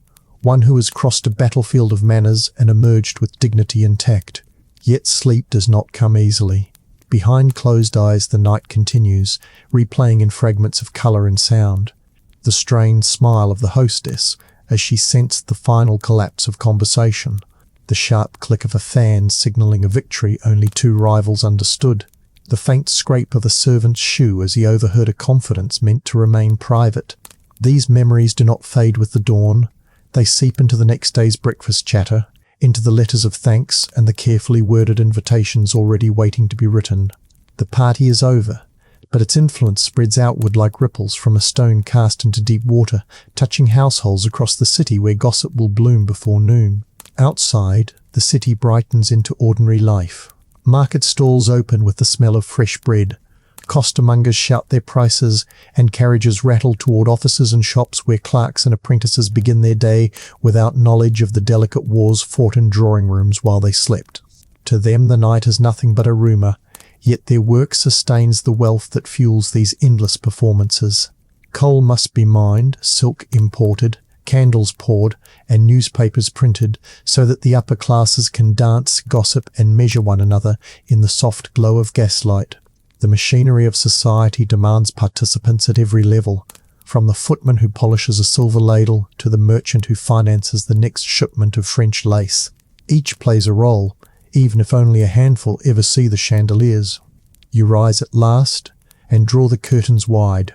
one who has crossed a battlefield of manners and emerged with dignity intact. Yet sleep does not come easily. Behind closed eyes the night continues, replaying in fragments of colour and sound. The strained smile of the hostess as she sensed the final collapse of conversation, the sharp click of a fan signalling a victory only two rivals understood, the faint scrape of a servant's shoe as he overheard a confidence meant to remain private. These memories do not fade with the dawn. They seep into the next day's breakfast chatter, into the letters of thanks and the carefully worded invitations already waiting to be written. The party is over, but its influence spreads outward like ripples from a stone cast into deep water, touching households across the city where gossip will bloom before noon. Outside, the city brightens into ordinary life. Market stalls open with the smell of fresh bread. Costermongers shout their prices, and carriages rattle toward offices and shops where clerks and apprentices begin their day without knowledge of the delicate wars fought in drawing rooms while they slept. To them the night is nothing but a rumour, yet their work sustains the wealth that fuels these endless performances. Coal must be mined, silk imported, candles poured, and newspapers printed, so that the upper classes can dance, gossip, and measure one another in the soft glow of gaslight. The machinery of society demands participants at every level, from the footman who polishes a silver ladle to the merchant who finances the next shipment of French lace. Each plays a role, even if only a handful ever see the chandeliers. You rise at last and draw the curtains wide.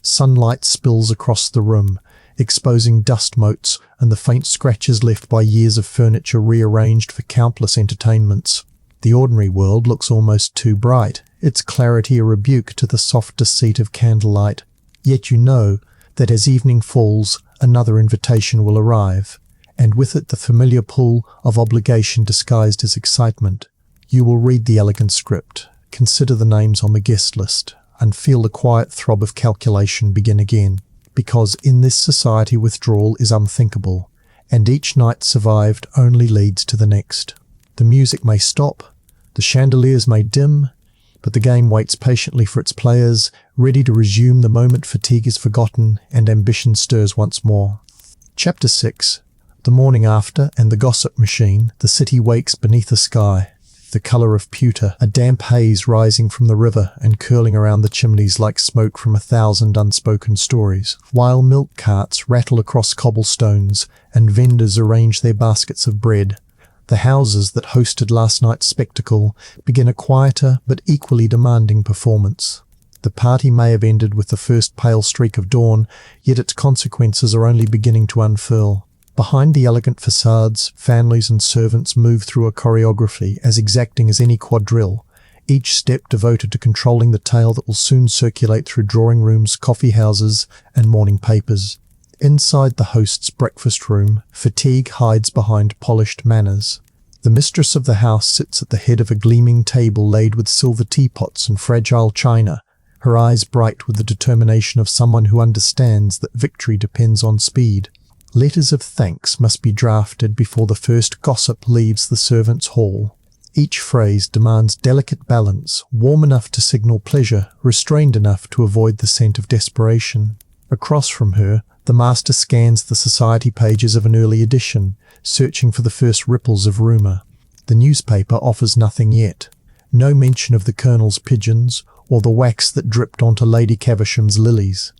Sunlight spills across the room, exposing dust motes and the faint scratches left by years of furniture rearranged for countless entertainments. The ordinary world looks almost too bright, its clarity a rebuke to the soft deceit of candlelight. Yet you know that as evening falls, another invitation will arrive, and with it the familiar pull of obligation disguised as excitement. You will read the elegant script, consider the names on the guest list, and feel the quiet throb of calculation begin again. Because in this society withdrawal is unthinkable, and each night survived only leads to the next. The music may stop, the chandeliers may dim, but the game waits patiently for its players, ready to resume the moment fatigue is forgotten and ambition stirs once more. Chapter 6. The morning after, and the gossip machine, the city wakes beneath a sky, the colour of pewter, a damp haze rising from the river and curling around the chimneys like smoke from 1,000 unspoken stories, while milk carts rattle across cobblestones and vendors arrange their baskets of bread. The houses that hosted last night's spectacle begin a quieter but equally demanding performance. The party may have ended with the first pale streak of dawn, yet its consequences are only beginning to unfurl. Behind the elegant facades, families and servants move through a choreography as exacting as any quadrille, each step devoted to controlling the tale that will soon circulate through drawing rooms, coffee houses, and morning papers. Inside the host's breakfast room, fatigue hides behind polished manners. The mistress of the house sits at the head of a gleaming table laid with silver teapots and fragile china, her eyes bright with the determination of someone who understands that victory depends on speed. Letters of thanks must be drafted before the first gossip leaves the servants' hall. Each phrase demands delicate balance, warm enough to signal pleasure, restrained enough to avoid the scent of desperation. Across from her, the master scans the society pages of an early edition, searching for the first ripples of rumour. The newspaper offers nothing yet. No mention of the colonel's pigeons, or the wax that dripped onto Lady Caversham's lilies.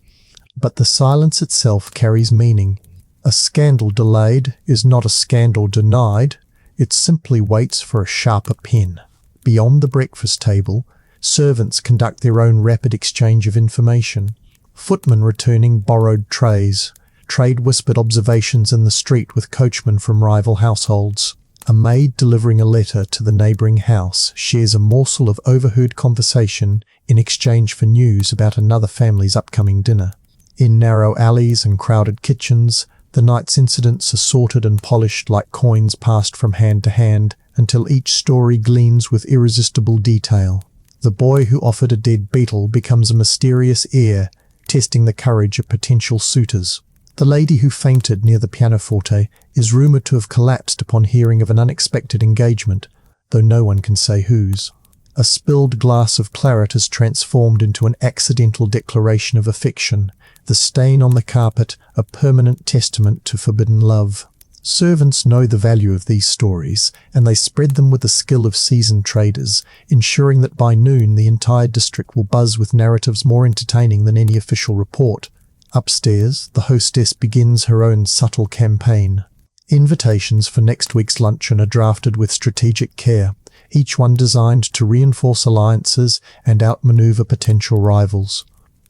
But the silence itself carries meaning. A scandal delayed is not a scandal denied, it simply waits for a sharper pen. Beyond the breakfast table, servants conduct their own rapid exchange of information. Footmen returning borrowed trays, trade whispered observations in the street with coachmen from rival households. A maid delivering a letter to the neighbouring house shares a morsel of overheard conversation in exchange for news about another family's upcoming dinner. In narrow alleys and crowded kitchens, the night's incidents are sorted and polished like coins passed from hand to hand until each story gleams with irresistible detail. The boy who offered a dead beetle becomes a mysterious heir, testing the courage of potential suitors. The lady who fainted near the pianoforte is rumoured to have collapsed upon hearing of an unexpected engagement, though no one can say whose. A spilled glass of claret is transformed into an accidental declaration of affection, the stain on the carpet a permanent testament to forbidden love. Servants know the value of these stories, and they spread them with the skill of seasoned traders, ensuring that by noon the entire district will buzz with narratives more entertaining than any official report. Upstairs, the hostess begins her own subtle campaign. Invitations for next week's luncheon are drafted with strategic care, each one designed to reinforce alliances and outmaneuver potential rivals.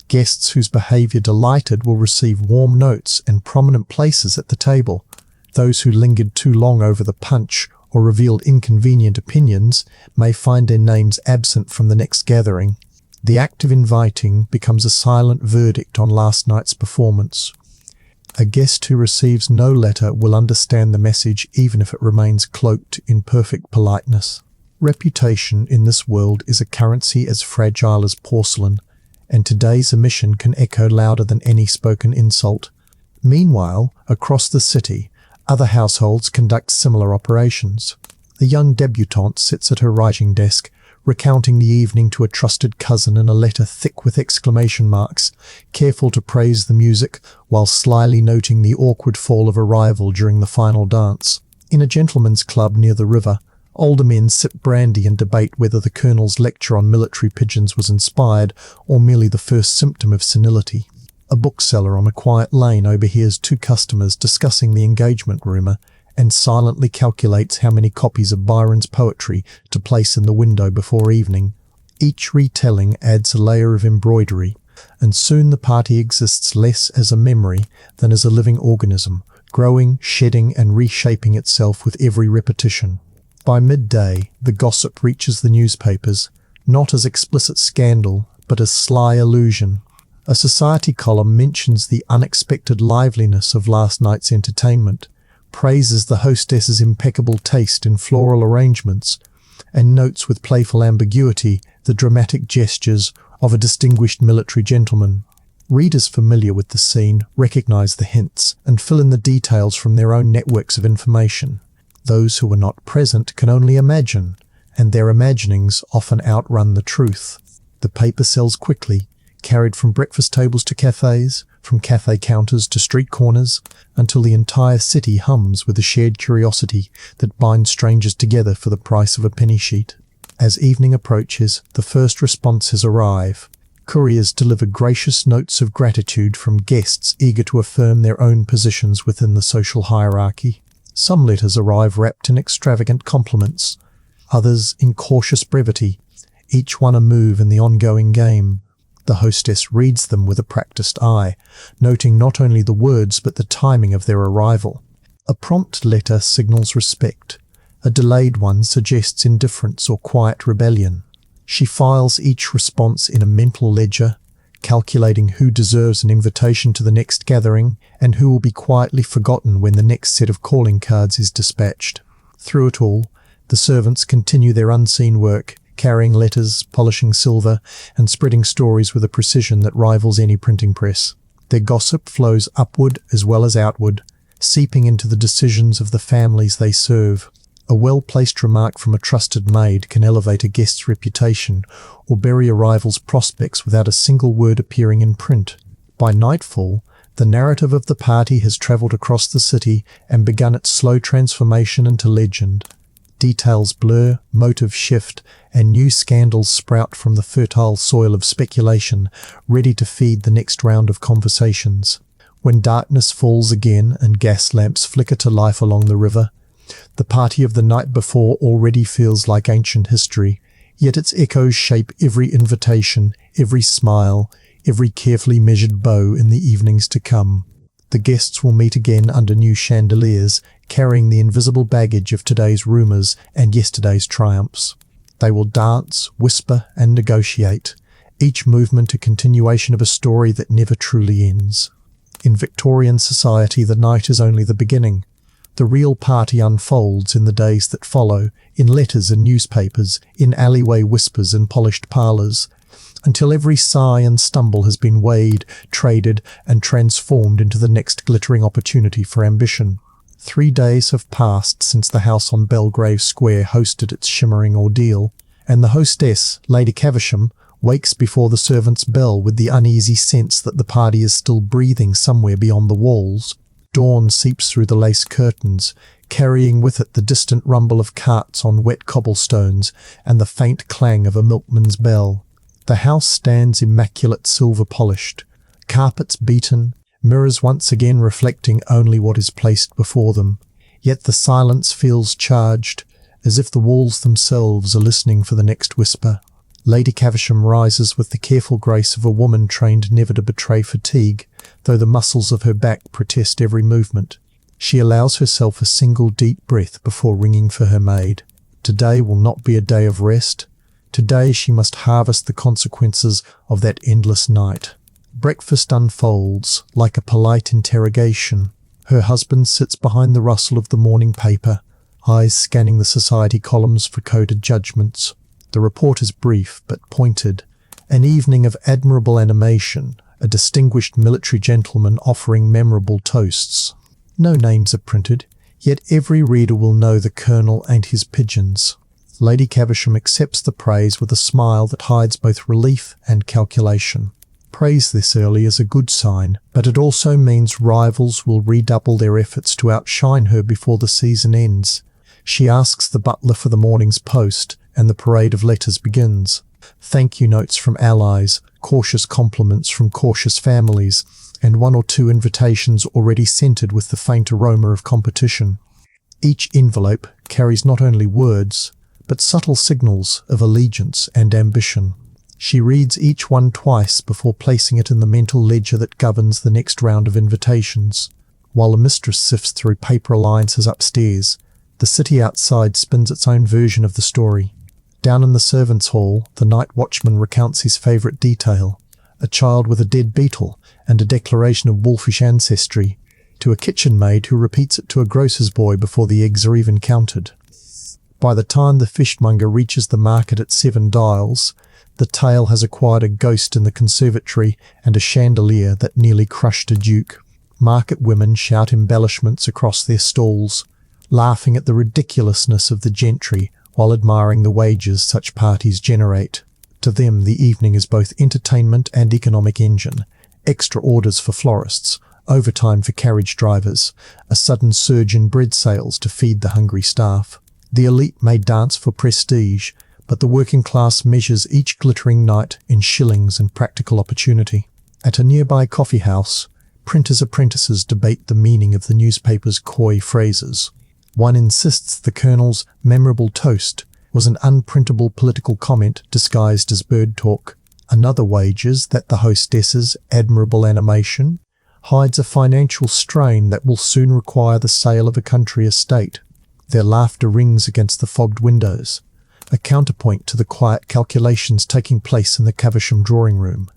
Guests whose behaviour delighted will receive warm notes and prominent places at the table. Those who lingered too long over the punch or revealed inconvenient opinions may find their names absent from the next gathering. The act of inviting becomes a silent verdict on last night's performance. A guest who receives no letter will understand the message even if it remains cloaked in perfect politeness. Reputation in this world is a currency as fragile as porcelain, and today's omission can echo louder than any spoken insult. Meanwhile, across the city, other households conduct similar operations. The young debutante sits at her writing desk, recounting the evening to a trusted cousin in a letter thick with exclamation marks, careful to praise the music while slyly noting the awkward fall of a rival during the final dance. In a gentleman's club near the river, older men sip brandy and debate whether the colonel's lecture on military pigeons was inspired or merely the first symptom of senility. A bookseller on a quiet lane overhears two customers discussing the engagement rumour and silently calculates how many copies of Byron's poetry to place in the window before evening. Each retelling adds a layer of embroidery, and soon the party exists less as a memory than as a living organism, growing, shedding and reshaping itself with every repetition. By midday, the gossip reaches the newspapers, not as explicit scandal, but as sly allusion. A society column mentions the unexpected liveliness of last night's entertainment, praises the hostess's impeccable taste in floral arrangements, and notes with playful ambiguity the dramatic gestures of a distinguished military gentleman. Readers familiar with the scene recognize the hints and fill in the details from their own networks of information. Those who are not present can only imagine, and their imaginings often outrun the truth. The paper sells quickly, carried from breakfast tables to cafes, from cafe counters to street corners, until the entire city hums with a shared curiosity that binds strangers together for the price of a penny sheet. As evening approaches, the first responses arrive. Couriers deliver gracious notes of gratitude from guests eager to affirm their own positions within the social hierarchy. Some letters arrive wrapped in extravagant compliments, others in cautious brevity, each one a move in the ongoing game. The hostess reads them with a practiced eye, noting not only the words but the timing of their arrival. A prompt letter signals respect. A delayed one suggests indifference or quiet rebellion. She files each response in a mental ledger, calculating who deserves an invitation to the next gathering and who will be quietly forgotten when the next set of calling cards is dispatched. Through it all, the servants continue their unseen work, carrying letters, polishing silver, and spreading stories with a precision that rivals any printing press. Their gossip flows upward as well as outward, seeping into the decisions of the families they serve. A well-placed remark from a trusted maid can elevate a guest's reputation or bury a rival's prospects without a single word appearing in print. By nightfall, the narrative of the party has travelled across the city and begun its slow transformation into legend. Details blur, motives shift, and new scandals sprout from the fertile soil of speculation, ready to feed the next round of conversations. When darkness falls again and gas lamps flicker to life along the river, the party of the night before already feels like ancient history, yet its echoes shape every invitation, every smile, every carefully measured bow in the evenings to come. The guests will meet again under new chandeliers, carrying the invisible baggage of today's rumours and yesterday's triumphs. They will dance, whisper, and negotiate, each movement a continuation of a story that never truly ends. In Victorian society, the night is only the beginning. The real party unfolds in the days that follow, in letters and newspapers, in alleyway whispers and polished parlours, until every sigh and stumble has been weighed, traded, and transformed into the next glittering opportunity for ambition. 3 days have passed since the house on Belgrave Square hosted its shimmering ordeal, and the hostess, Lady Caversham, wakes before the servant's bell with the uneasy sense that the party is still breathing somewhere beyond the walls. Dawn seeps through the lace curtains, carrying with it the distant rumble of carts on wet cobblestones and the faint clang of a milkman's bell. The house stands immaculate silver-polished, carpets beaten, mirrors once again reflecting only what is placed before them. Yet the silence feels charged, as if the walls themselves are listening for the next whisper. Lady Caversham rises with the careful grace of a woman trained never to betray fatigue, though the muscles of her back protest every movement. She allows herself a single deep breath before ringing for her maid. Today will not be a day of rest. Today she must harvest the consequences of that endless night. Breakfast unfolds like a polite interrogation. Her husband sits behind the rustle of the morning paper, eyes scanning the society columns for coded judgments. The report is brief but pointed. An evening of admirable animation, a distinguished military gentleman offering memorable toasts. No names are printed, yet every reader will know the colonel and his pigeons. Lady Caversham accepts the praise with a smile that hides both relief and calculation. Praise this early is a good sign, but it also means rivals will redouble their efforts to outshine her before the season ends. She asks the butler for the morning's post, and the parade of letters begins. Thank you notes from allies, cautious compliments from cautious families, and 1 or 2 invitations already scented with the faint aroma of competition. Each envelope carries not only words, but subtle signals of allegiance and ambition. She reads each one twice before placing it in the mental ledger that governs the next round of invitations. While the mistress sifts through paper alliances upstairs, the city outside spins its own version of the story. Down in the servants' hall, the night watchman recounts his favourite detail, a child with a dead beetle and a declaration of wolfish ancestry, to a kitchen maid who repeats it to a grocer's boy before the eggs are even counted. By the time the fishmonger reaches the market at 7 Dials, The tale has acquired a ghost in the conservatory and a chandelier that nearly crushed a duke. Market women shout embellishments across their stalls, laughing at the ridiculousness of the gentry while admiring the wages such parties generate. To them, the evening is both entertainment and economic engine. Extra orders for florists, overtime for carriage drivers, a sudden surge in bread sales to feed the hungry staff. The elite may dance for prestige, but the working class measures each glittering night in shillings and practical opportunity. At a nearby coffee house, printers' apprentices debate the meaning of the newspaper's coy phrases. One insists the Colonel's memorable toast was an unprintable political comment disguised as bird talk. Another wagers that the hostess's admirable animation hides a financial strain that will soon require the sale of a country estate. Their laughter rings against the fogged windows, a counterpoint to the quiet calculations taking place in the Caversham drawing room.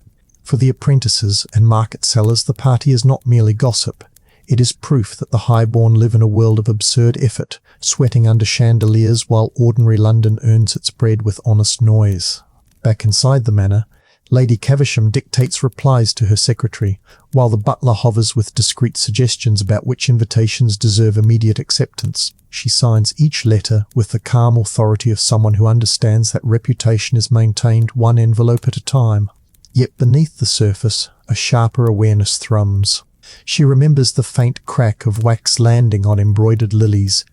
For the apprentices and market sellers, the party is not merely gossip. It is proof that the highborn live in a world of absurd effort, sweating under chandeliers while ordinary London earns its bread with honest noise. Back inside the manor, Lady Caversham dictates replies to her secretary, while the butler hovers with discreet suggestions about which invitations deserve immediate acceptance. She signs each letter with the calm authority of someone who understands that reputation is maintained one envelope at a time. Yet beneath the surface, a sharper awareness thrums. She remembers the faint crack of wax landing on embroidered lilies,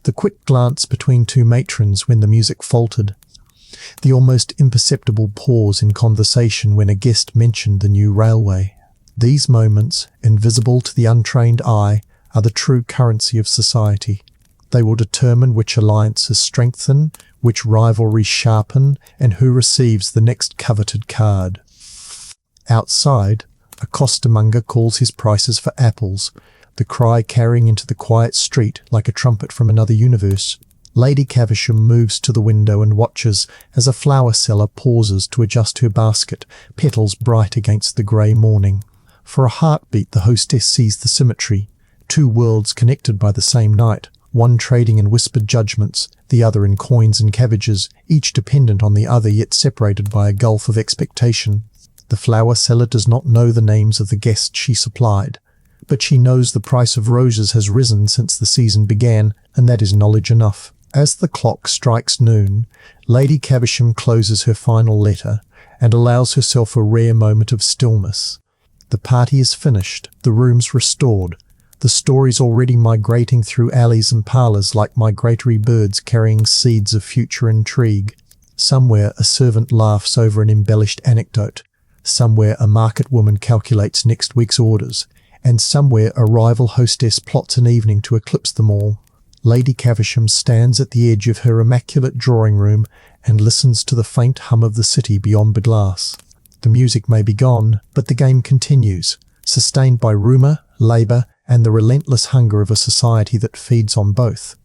the quick glance between two matrons when the music faltered, the almost imperceptible pause in conversation when a guest mentioned the new railway. These moments, invisible to the untrained eye, are the true currency of society. They will determine which alliances strengthen, which rivalries sharpen, and who receives the next coveted card. Outside, a costermonger calls his prices for apples, the cry carrying into the quiet street like a trumpet from another universe. Lady Caversham moves to the window and watches as a flower seller pauses to adjust her basket, petals bright against the grey morning. For a heartbeat, the hostess sees the symmetry. Two worlds connected by the same night, one trading in whispered judgments, the other in coins and cabbages, each dependent on the other yet separated by a gulf of expectation. The flower seller does not know the names of the guests she supplied, but she knows the price of roses has risen since the season began, and that is knowledge enough. As the clock strikes noon, Lady Caversham closes her final letter and allows herself a rare moment of stillness. The party is finished, the rooms restored, the stories already migrating through alleys and parlours like migratory birds carrying seeds of future intrigue. Somewhere a servant laughs over an embellished anecdote, somewhere a market woman calculates next week's orders, and somewhere a rival hostess plots an evening to eclipse them all. Lady Caversham stands at the edge of her immaculate drawing room and listens to the faint hum of the city beyond the glass. The music may be gone, but the game continues, sustained by rumour, labour, and the relentless hunger of a society that feeds on both.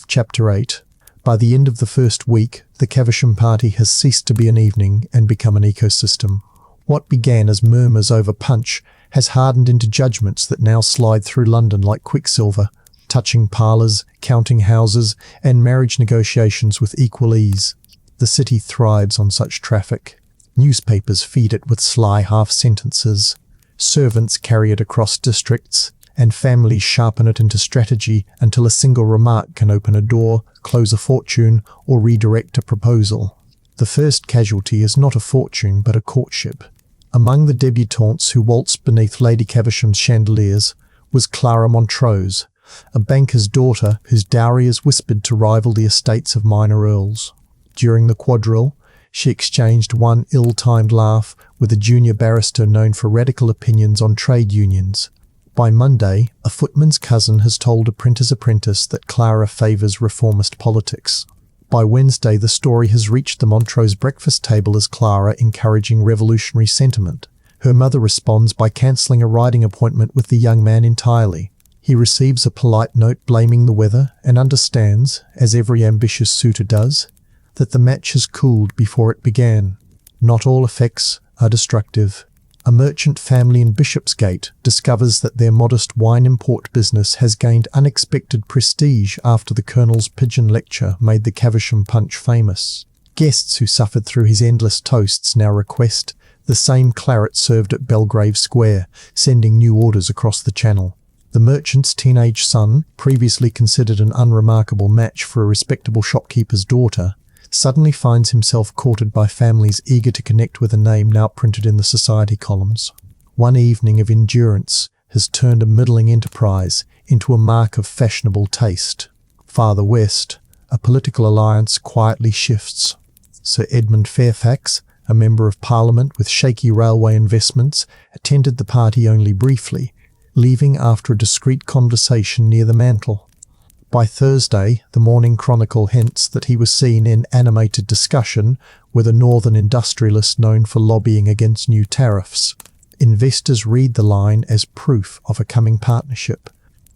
Chapter 8. By the end of the first week, the Caversham party has ceased to be an evening and become an ecosystem. What began as murmurs over punch has hardened into judgments that now slide through London like quicksilver, touching parlours, counting houses, and marriage negotiations with equal ease. The city thrives on such traffic. Newspapers feed it with sly half-sentences. Servants carry it across districts, and families sharpen it into strategy until a single remark can open a door, close a fortune, or redirect a proposal. The first casualty is not a fortune but a courtship. Among the debutantes who waltzed beneath Lady Caversham's chandeliers was Clara Montrose, a banker's daughter whose dowry is whispered to rival the estates of minor earls. During the quadrille, she exchanged one ill-timed laugh with a junior barrister known for radical opinions on trade unions. By Monday, a footman's cousin has told a printer's apprentice that Clara favours reformist politics. By Wednesday, the story has reached the Montrose breakfast table as Clara encouraging revolutionary sentiment. Her mother responds by cancelling a riding appointment with the young man entirely. He receives a polite note blaming the weather and understands, as every ambitious suitor does, that the match has cooled before it began. Not all effects are destructive. A merchant family in Bishopsgate discovers that their modest wine import business has gained unexpected prestige after the Colonel's pigeon lecture made the Caversham punch famous. Guests who suffered through his endless toasts now request the same claret served at Belgrave Square, sending new orders across the channel. The merchant's teenage son, previously considered an unremarkable match for a respectable shopkeeper's daughter, suddenly finds himself courted by families eager to connect with a name now printed in the society columns. One evening of endurance has turned a middling enterprise into a mark of fashionable taste. Farther west, a political alliance quietly shifts. Sir Edmund Fairfax, a member of Parliament with shaky railway investments, attended the party only briefly, leaving after a discreet conversation near the mantel. By Thursday, the Morning Chronicle hints that he was seen in animated discussion with a northern industrialist known for lobbying against new tariffs. Investors read the line as proof of a coming partnership.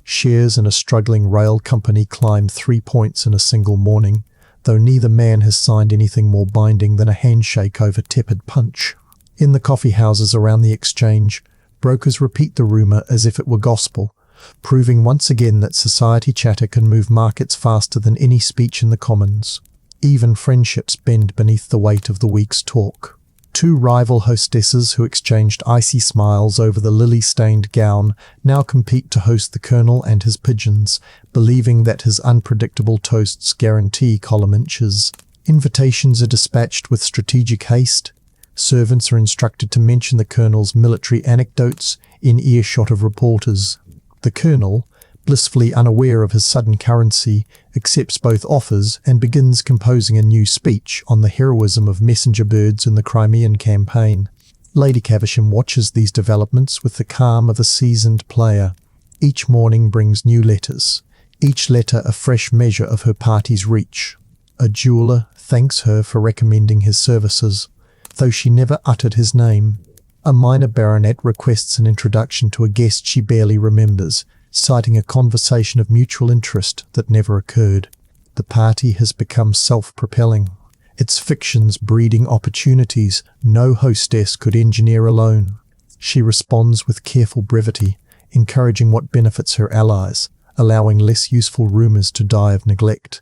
Shares in a struggling rail company climb 3 points in a single morning, though neither man has signed anything more binding than a handshake over tepid punch. In the coffee houses around the exchange, brokers repeat the rumour as if it were gospel, proving once again that society chatter can move markets faster than any speech in the Commons. Even friendships bend beneath the weight of the week's talk. Two rival hostesses who exchanged icy smiles over the lily-stained gown now compete to host the Colonel and his pigeons, believing that his unpredictable toasts guarantee column inches. Invitations are dispatched with strategic haste. Servants are instructed to mention the Colonel's military anecdotes in earshot of reporters. The Colonel, blissfully unaware of his sudden currency, accepts both offers and begins composing a new speech on the heroism of messenger birds in the Crimean campaign. Lady Caversham watches these developments with the calm of a seasoned player. Each morning brings new letters, each letter a fresh measure of her party's reach. A jeweller thanks her for recommending his services, though she never uttered his name. A minor baronet requests an introduction to a guest she barely remembers, citing a conversation of mutual interest that never occurred. The party has become self-propelling, its fictions breeding opportunities no hostess could engineer alone. She responds with careful brevity, encouraging what benefits her allies, allowing less useful rumours to die of neglect.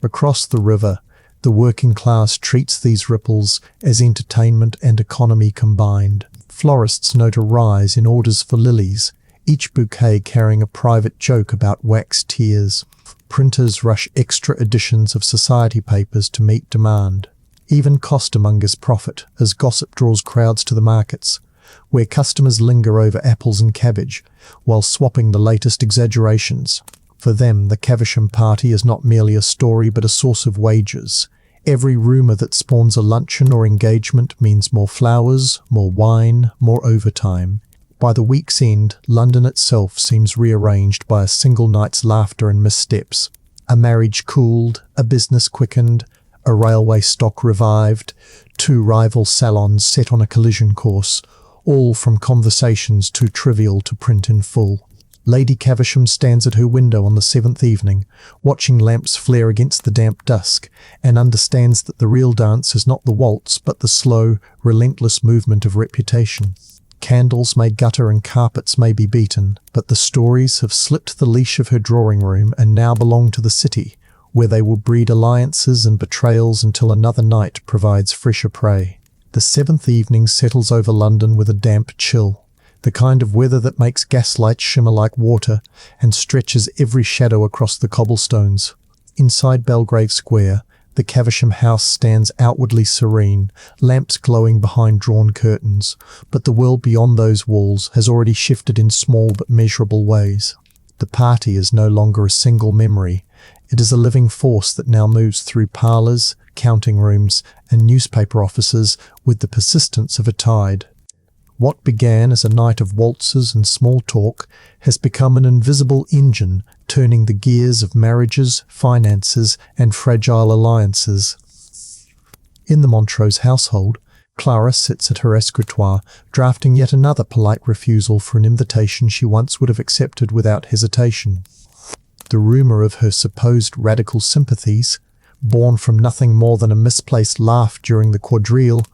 Across the river, the working class treats these ripples as entertainment and economy combined. Florists note a rise in orders for lilies, each bouquet carrying a private joke about wax tears. Printers rush extra editions of society papers to meet demand. Even costermongers profit as gossip draws crowds to the markets, where customers linger over apples and cabbage, while swapping the latest exaggerations. For them, the Caversham party is not merely a story but a source of wages. Every rumour that spawns a luncheon or engagement means more flowers, more wine, more overtime. By the week's end, London itself seems rearranged by a single night's laughter and missteps. A marriage cooled, a business quickened, a railway stock revived, two rival salons set on a collision course, all from conversations too trivial to print in full. Lady Caversham stands at her window on the 7th evening, watching lamps flare against the damp dusk, and understands that the real dance is not the waltz but the slow, relentless movement of reputation. Candles may gutter and carpets may be beaten, but the stories have slipped the leash of her drawing room and now belong to the city, where they will breed alliances and betrayals until another night provides fresher prey. The 7th evening settles over London with a damp chill, the kind of weather that makes gaslight shimmer like water and stretches every shadow across the cobblestones. Inside Belgrave Square, the Caversham house stands outwardly serene, lamps glowing behind drawn curtains, but the world beyond those walls has already shifted in small but measurable ways. The party is no longer a single memory. It is a living force that now moves through parlours, counting rooms, and newspaper offices with the persistence of a tide. What began as a night of waltzes and small talk has become an invisible engine turning the gears of marriages, finances, and fragile alliances. In the Montrose household, Clara sits at her escritoire, drafting yet another polite refusal for an invitation she once would have accepted without hesitation. The rumour of her supposed radical sympathies, born from nothing more than a misplaced laugh during the quadrille,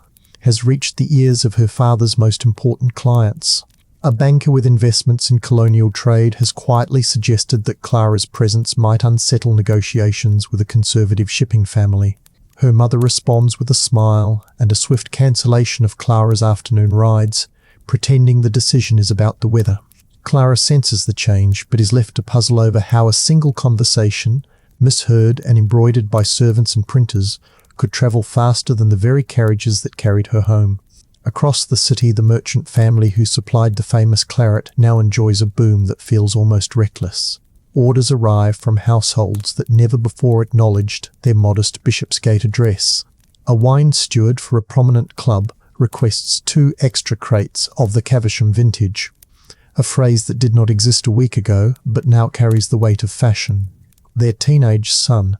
has reached the ears of her father's most important clients. A banker with investments in colonial trade has quietly suggested that Clara's presence might unsettle negotiations with a conservative shipping family. Her mother responds with a smile and a swift cancellation of Clara's afternoon rides, pretending the decision is about the weather. Clara senses the change, but is left to puzzle over how a single conversation, misheard and embroidered by servants and printers, could travel faster than the very carriages that carried her home. Across the city, the merchant family who supplied the famous claret now enjoys a boom that feels almost reckless. Orders arrive from households that never before acknowledged their modest Bishopsgate address. A wine steward for a prominent club requests 2 extra crates of the Caversham vintage, a phrase that did not exist a week ago but now carries the weight of fashion. Their teenage son,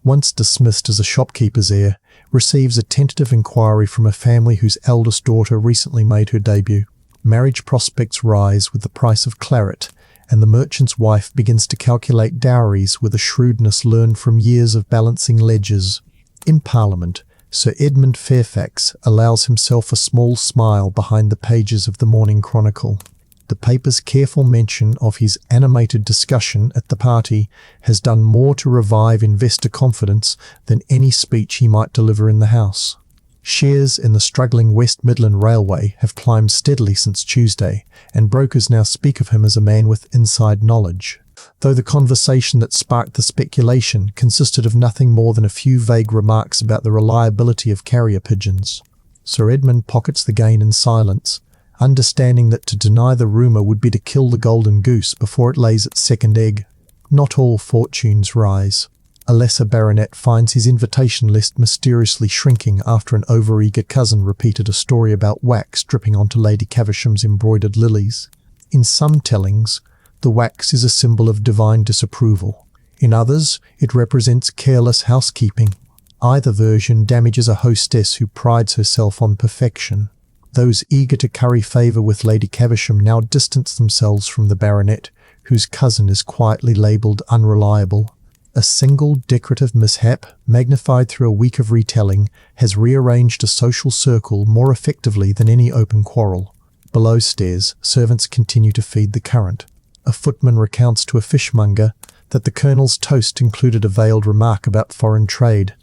once dismissed as a shopkeeper's heir, receives a tentative inquiry from a family whose eldest daughter recently made her debut. Marriage prospects rise with the price of claret, and the merchant's wife begins to calculate dowries with a shrewdness learned from years of balancing ledgers. In Parliament, Sir Edmund Fairfax allows himself a small smile behind the pages of the Morning Chronicle. The paper's careful mention of his animated discussion at the party has done more to revive investor confidence than any speech he might deliver in the House. Shares in the struggling West Midland Railway have climbed steadily since Tuesday, and brokers now speak of him as a man with inside knowledge. Though the conversation that sparked the speculation consisted of nothing more than a few vague remarks about the reliability of carrier pigeons. Sir Edmund pockets the gain in silence, understanding that to deny the rumour would be to kill the golden goose before it lays its second egg. Not all fortunes rise. A lesser baronet finds his invitation list mysteriously shrinking after an overeager cousin repeated a story about wax dripping onto Lady Caversham's embroidered lilies. In some tellings, the wax is a symbol of divine disapproval. In others, it represents careless housekeeping. Either version damages a hostess who prides herself on perfection. Those eager to curry favour with Lady Caversham now distance themselves from the baronet, whose cousin is quietly labelled unreliable. A single decorative mishap, magnified through a week of retelling, has rearranged a social circle more effectively than any open quarrel. Below stairs, servants continue to feed the current. A footman recounts to a fishmonger that the Colonel's toast included a veiled remark about foreign trade,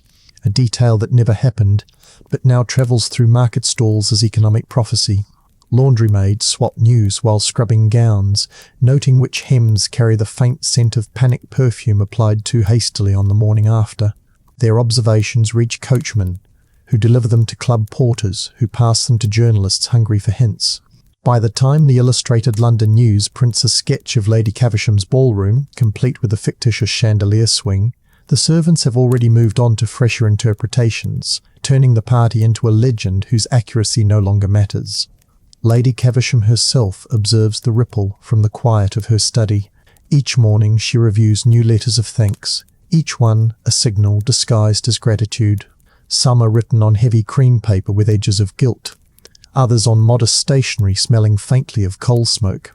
a detail that never happened, but now travels through market stalls as economic prophecy. Laundrymaids swap news while scrubbing gowns, noting which hems carry the faint scent of panic perfume applied too hastily on the morning after. Their observations reach coachmen, who deliver them to club porters, who pass them to journalists hungry for hints. By the time the Illustrated London News prints a sketch of Lady Caversham's ballroom, complete with a fictitious chandelier swing, the servants have already moved on to fresher interpretations, turning the party into a legend whose accuracy no longer matters. Lady Caversham herself observes the ripple from the quiet of her study. Each morning she reviews new letters of thanks, each one a signal disguised as gratitude. Some are written on heavy cream paper with edges of gilt, others on modest stationery smelling faintly of coal smoke.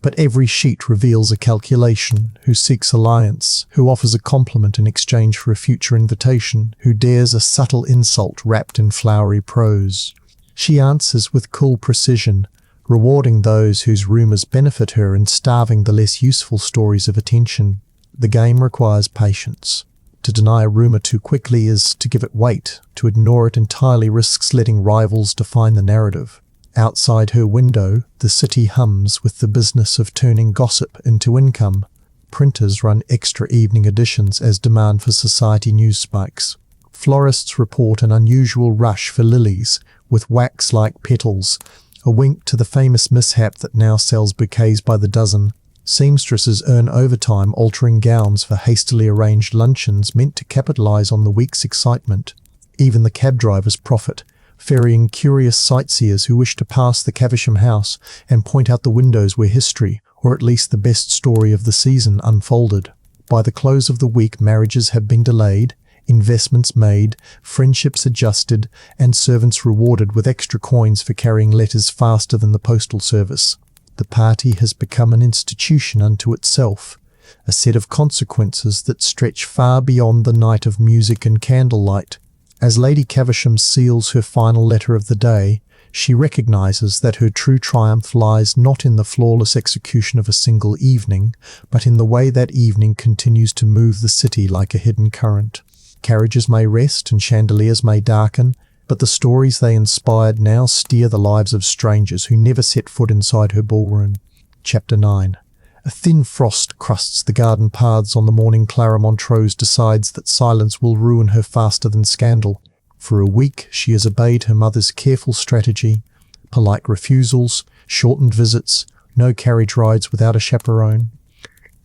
But every sheet reveals a calculation, who seeks alliance, who offers a compliment in exchange for a future invitation, who dares a subtle insult wrapped in flowery prose. She answers with cool precision, rewarding those whose rumours benefit her and starving the less useful stories of attention. The game requires patience. To deny a rumour too quickly is to give it weight. To ignore it entirely risks letting rivals define the narrative. Outside her window, the city hums with the business of turning gossip into income. Printers run extra evening editions as demand for society news spikes. Florists report an unusual rush for lilies, with wax-like petals, a wink to the famous mishap that now sells bouquets by the dozen. Seamstresses earn overtime altering gowns for hastily arranged luncheons meant to capitalise on the week's excitement. Even the cab drivers profit, ferrying curious sightseers who wish to pass the Caversham house and point out the windows where history, or at least the best story of the season, unfolded. By the close of the week, marriages have been delayed, investments made, friendships adjusted, and servants rewarded with extra coins for carrying letters faster than the postal service. The party has become an institution unto itself, a set of consequences that stretch far beyond the night of music and candlelight. As Lady Caversham seals her final letter of the day, she recognises that her true triumph lies not in the flawless execution of a single evening, but in the way that evening continues to move the city like a hidden current. Carriages may rest and chandeliers may darken, but the stories they inspired now steer the lives of strangers who never set foot inside her ballroom. Chapter 9. A thin frost crusts the garden paths on the morning Clara Montrose decides that silence will ruin her faster than scandal. For a week she has obeyed her mother's careful strategy: polite refusals, shortened visits, no carriage rides without a chaperone.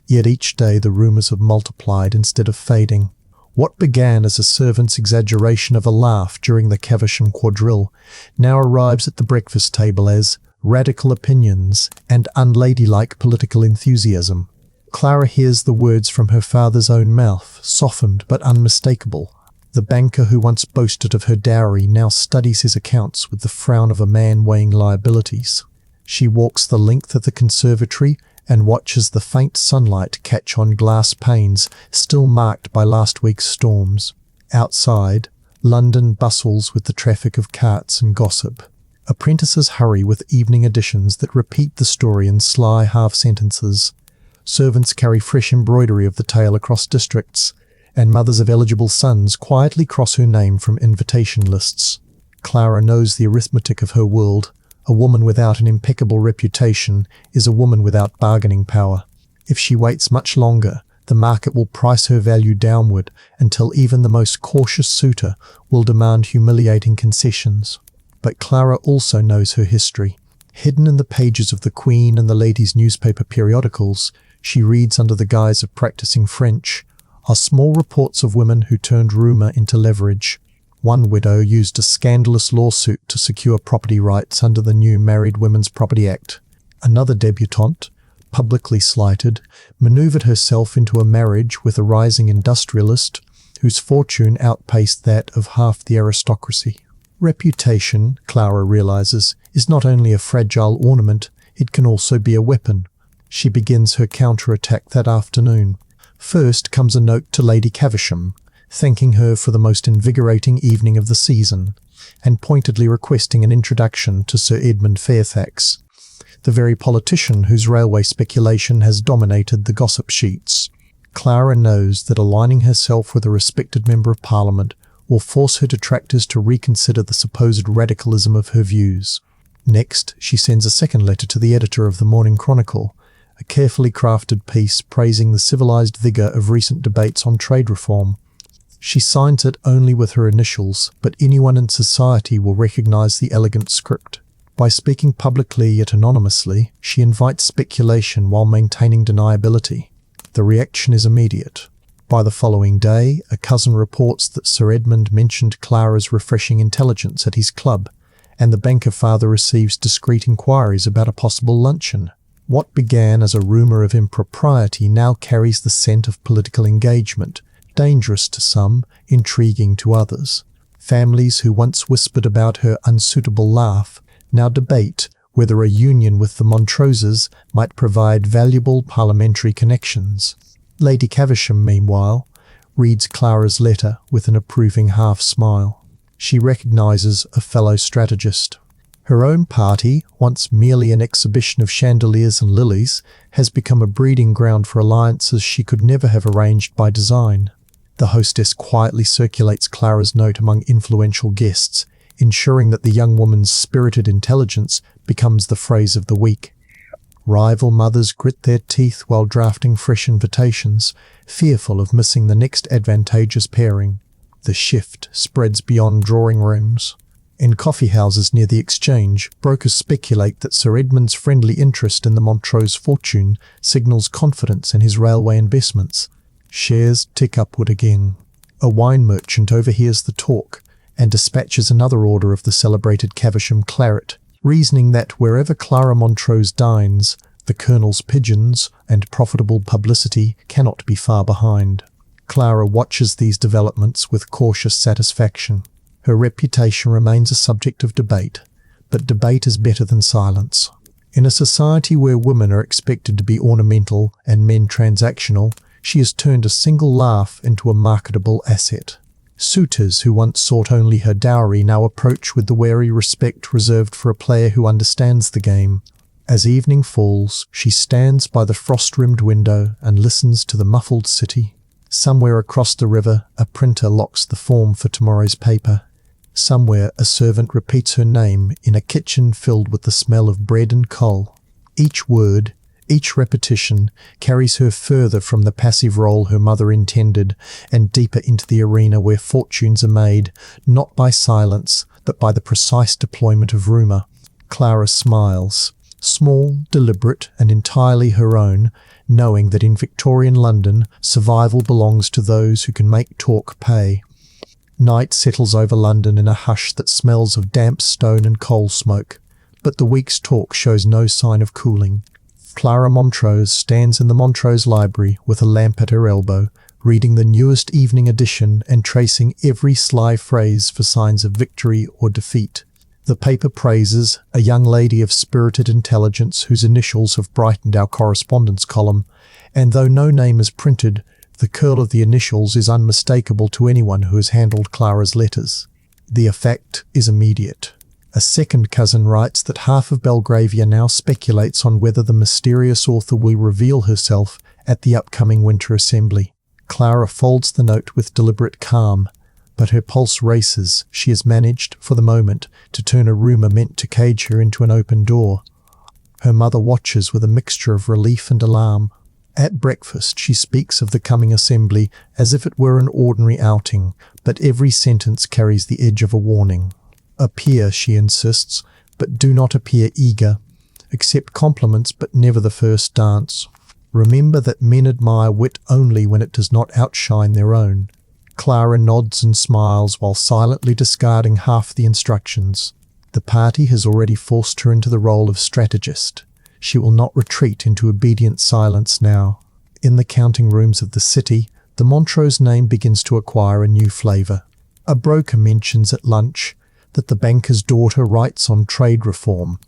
Yet each day the rumours have multiplied instead of fading. What began as a servant's exaggeration of a laugh during the Caversham quadrille now arrives at the breakfast table as radical opinions and unladylike political enthusiasm. Clara hears the words from her father's own mouth, softened but unmistakable. The banker who once boasted of her dowry now studies his accounts with the frown of a man weighing liabilities. She walks the length of the conservatory and watches the faint sunlight catch on glass panes still marked by last week's storms. Outside, London bustles with the traffic of carts and gossip. Apprentices hurry with evening editions that repeat the story in sly half-sentences. Servants carry fresh embroidery of the tale across districts, and mothers of eligible sons quietly cross her name from invitation lists. Clara knows the arithmetic of her world. A woman without an impeccable reputation is a woman without bargaining power. If she waits much longer, the market will price her value downward until even the most cautious suitor will demand humiliating concessions. But Clara also knows her history. Hidden in the pages of the Queen and the ladies' newspaper periodicals, she reads under the guise of practicing French, are small reports of women who turned rumour into leverage. One widow used a scandalous lawsuit to secure property rights under the new Married Women's Property Act. Another debutante, publicly slighted, manoeuvred herself into a marriage with a rising industrialist whose fortune outpaced that of half the aristocracy. Reputation, Clara realizes, is not only a fragile ornament, it can also be a weapon. She begins her counterattack that afternoon. First comes a note to Lady Caversham, thanking her for the most invigorating evening of the season, and pointedly requesting an introduction to Sir Edmund Fairfax, the very politician whose railway speculation has dominated the gossip sheets. Clara knows that aligning herself with a respected Member of Parliament will force her detractors to reconsider the supposed radicalism of her views. Next, she sends a second letter to the editor of the Morning Chronicle, a carefully crafted piece praising the civilized vigour of recent debates on trade reform. She signs it only with her initials, but anyone in society will recognise the elegant script. By speaking publicly yet anonymously, she invites speculation while maintaining deniability. The reaction is immediate. By the following day, a cousin reports that Sir Edmund mentioned Clara's refreshing intelligence at his club, and the banker father receives discreet inquiries about a possible luncheon. What began as a rumour of impropriety now carries the scent of political engagement, dangerous to some, intriguing to others. Families who once whispered about her unsuitable laugh now debate whether a union with the Montroses might provide valuable parliamentary connections. Lady Caversham, meanwhile, reads Clara's letter with an approving half-smile. She recognises a fellow strategist. Her own party, once merely an exhibition of chandeliers and lilies, has become a breeding ground for alliances she could never have arranged by design. The hostess quietly circulates Clara's note among influential guests, ensuring that the young woman's spirited intelligence becomes the phrase of the week. Rival mothers grit their teeth while drafting fresh invitations, fearful of missing the next advantageous pairing. The shift spreads beyond drawing rooms. In coffee houses near the Exchange, brokers speculate that Sir Edmund's friendly interest in the Montrose fortune signals confidence in his railway investments. Shares tick upward again. A wine merchant overhears the talk and dispatches another order of the celebrated Caversham claret, reasoning that wherever Clara Montrose dines, the Colonel's pigeons and profitable publicity cannot be far behind. Clara watches these developments with cautious satisfaction. Her reputation remains a subject of debate, but debate is better than silence. In a society where women are expected to be ornamental and men transactional, she has turned a single laugh into a marketable asset. Suitors who once sought only her dowry now approach with the wary respect reserved for a player who understands the game. As evening falls, she stands by the frost-rimmed window and listens to the muffled city. Somewhere across the river, a printer locks the form for tomorrow's paper. Somewhere, a servant repeats her name in a kitchen filled with the smell of bread and coal. Each word, each repetition, carries her further from the passive role her mother intended and deeper into the arena where fortunes are made, not by silence, but by the precise deployment of rumour. Clara smiles, small, deliberate, and entirely her own, knowing that in Victorian London, survival belongs to those who can make talk pay. Night settles over London in a hush that smells of damp stone and coal smoke, but the week's talk shows no sign of cooling. Clara Montrose stands in the Montrose Library with a lamp at her elbow, reading the newest evening edition and tracing every sly phrase for signs of victory or defeat. The paper praises a young lady of spirited intelligence whose initials have brightened our correspondence column, and though no name is printed, the curl of the initials is unmistakable to anyone who has handled Clara's letters. The effect is immediate. A second cousin writes that half of Belgravia now speculates on whether the mysterious author will reveal herself at the upcoming winter assembly. Clara folds the note with deliberate calm, but her pulse races. She has managed, for the moment, to turn a rumour meant to cage her into an open door. Her mother watches with a mixture of relief and alarm. At breakfast, she speaks of the coming assembly as if it were an ordinary outing, but every sentence carries the edge of a warning. Appear, she insists, but do not appear eager. Accept compliments, but never the first dance. Remember that men admire wit only when it does not outshine their own. Clara nods and smiles while silently discarding half the instructions. The party has already forced her into the role of strategist. She will not retreat into obedient silence now. In the counting rooms of the city, the Montrose name begins to acquire a new flavour. A broker mentions at lunch that the banker's daughter writes on trade reform.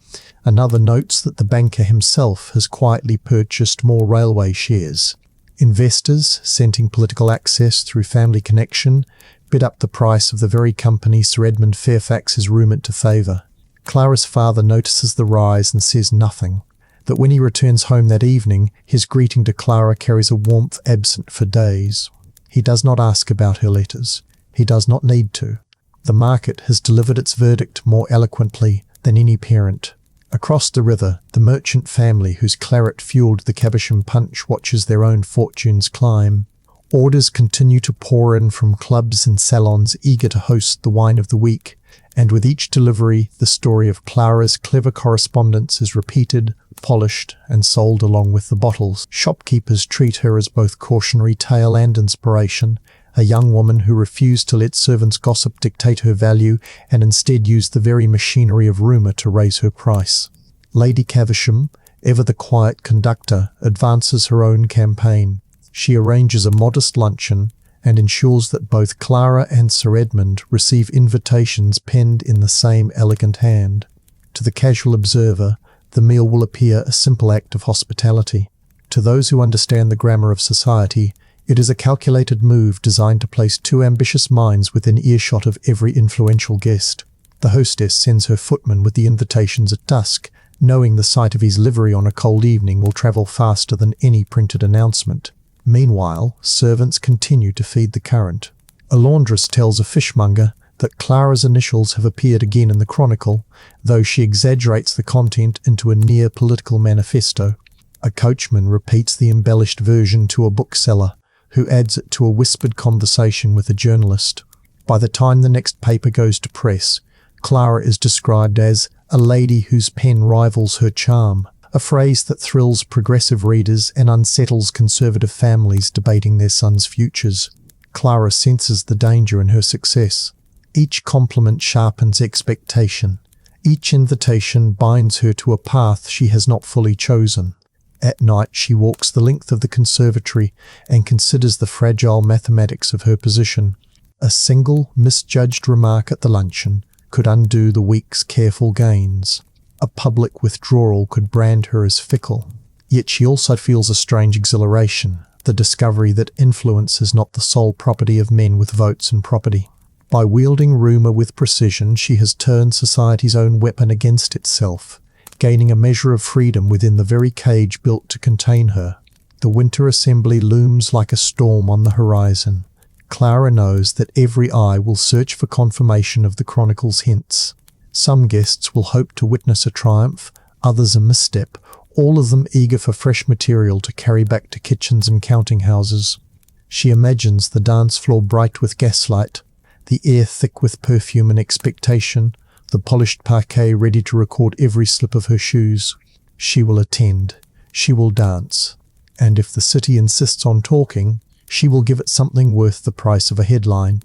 Another notes that the banker himself has quietly purchased more railway shares. Investors, scenting political access through family connection, bid up the price of the very company Sir Edmund Fairfax is rumoured to favour. Clara's father notices the rise and says nothing. That when he returns home that evening, his greeting to Clara carries a warmth absent for days. He does not ask about her letters. He does not need to. The market has delivered its verdict more eloquently than any parent. Across the river, the merchant family whose claret fueled the Caversham punch watches their own fortunes climb. Orders continue to pour in from clubs and salons eager to host the wine of the week, and with each delivery, the story of Clara's clever correspondence is repeated, polished, and sold along with the bottles. Shopkeepers treat her as both cautionary tale and inspiration, a young woman who refused to let servants' gossip dictate her value and instead used the very machinery of rumour to raise her price. Lady Caversham, ever the quiet conductor, advances her own campaign. She arranges a modest luncheon and ensures that both Clara and Sir Edmund receive invitations penned in the same elegant hand. To the casual observer, the meal will appear a simple act of hospitality. To those who understand the grammar of society, it is a calculated move designed to place two ambitious minds within earshot of every influential guest. The hostess sends her footman with the invitations at dusk, knowing the sight of his livery on a cold evening will travel faster than any printed announcement. Meanwhile, servants continue to feed the current. A laundress tells a fishmonger that Clara's initials have appeared again in the Chronicle, though she exaggerates the content into a near-political manifesto. A coachman repeats the embellished version to a bookseller, who adds it to a whispered conversation with a journalist. By the time the next paper goes to press, Clara is described as a lady whose pen rivals her charm, a phrase that thrills progressive readers and unsettles conservative families debating their sons' futures. Clara senses the danger in her success. Each compliment sharpens expectation. Each invitation binds her to a path she has not fully chosen. At night she walks the length of the conservatory and considers the fragile mathematics of her position. A single misjudged remark at the luncheon could undo the week's careful gains. A public withdrawal could brand her as fickle. Yet she also feels a strange exhilaration, the discovery that influence is not the sole property of men with votes and property. By wielding rumour with precision, she has turned society's own weapon against itself, gaining a measure of freedom within the very cage built to contain her. The winter assembly looms like a storm on the horizon. Clara knows that every eye will search for confirmation of the chronicle's hints. Some guests will hope to witness a triumph, others a misstep, all of them eager for fresh material to carry back to kitchens and counting houses. She imagines the dance floor bright with gaslight, the air thick with perfume and expectation, the polished parquet ready to record every slip of her shoes. She will attend, she will dance, and if the city insists on talking, she will give it something worth the price of a headline.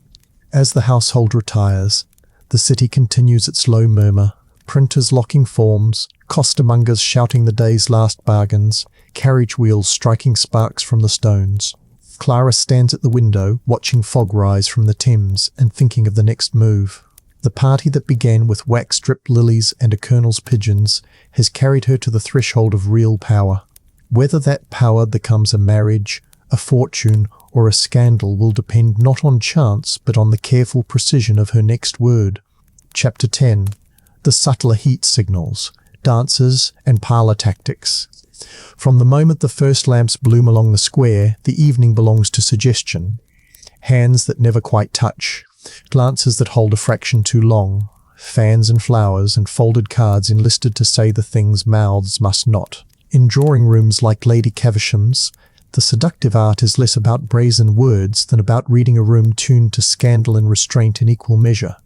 As the household retires, the city continues its low murmur, printers locking forms, costermongers shouting the day's last bargains, carriage wheels striking sparks from the stones. Clara stands at the window, watching fog rise from the Thames and thinking of the next move. The party that began with wax-dripped lilies and a colonel's pigeons has carried her to the threshold of real power. Whether that power becomes a marriage, a fortune, or a scandal will depend not on chance but on the careful precision of her next word. Chapter 10. The subtler heat signals, dances, and parlour tactics. From the moment the first lamps bloom along the square, the evening belongs to suggestion. Hands that never quite touch, glances that hold a fraction too long, fans and flowers and folded cards enlisted to say the things mouths must not. In drawing rooms like Lady Caversham's, the seductive art is less about brazen words than about reading a room tuned to scandal and restraint in equal measure.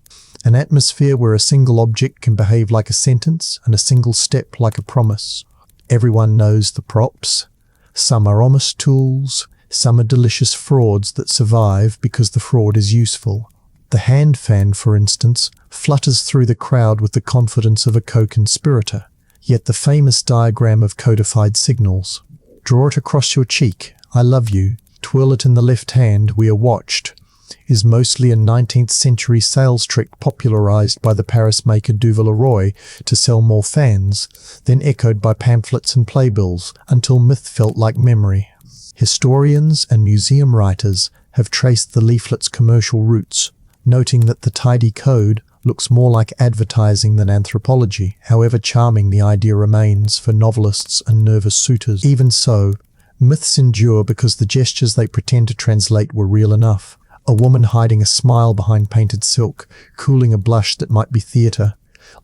An atmosphere where a single object can behave like a sentence and a single step like a promise. Everyone knows the props. Some are honest tools, some are delicious frauds that survive because the fraud is useful. The hand fan, for instance, flutters through the crowd with the confidence of a co-conspirator, yet the famous diagram of codified signals. Draw it across your cheek, I love you, twirl it in the left hand, we are watched, is mostly a 19th century sales trick popularized by the Paris maker de Villeroy to sell more fans, then echoed by pamphlets and playbills until myth felt like memory. Historians and museum writers have traced the leaflet's commercial roots, noting that the tidy code looks more like advertising than anthropology, however charming the idea remains for novelists and nervous suitors. Even so, myths endure because the gestures they pretend to translate were real enough. A woman hiding a smile behind painted silk, cooling a blush that might be theatre,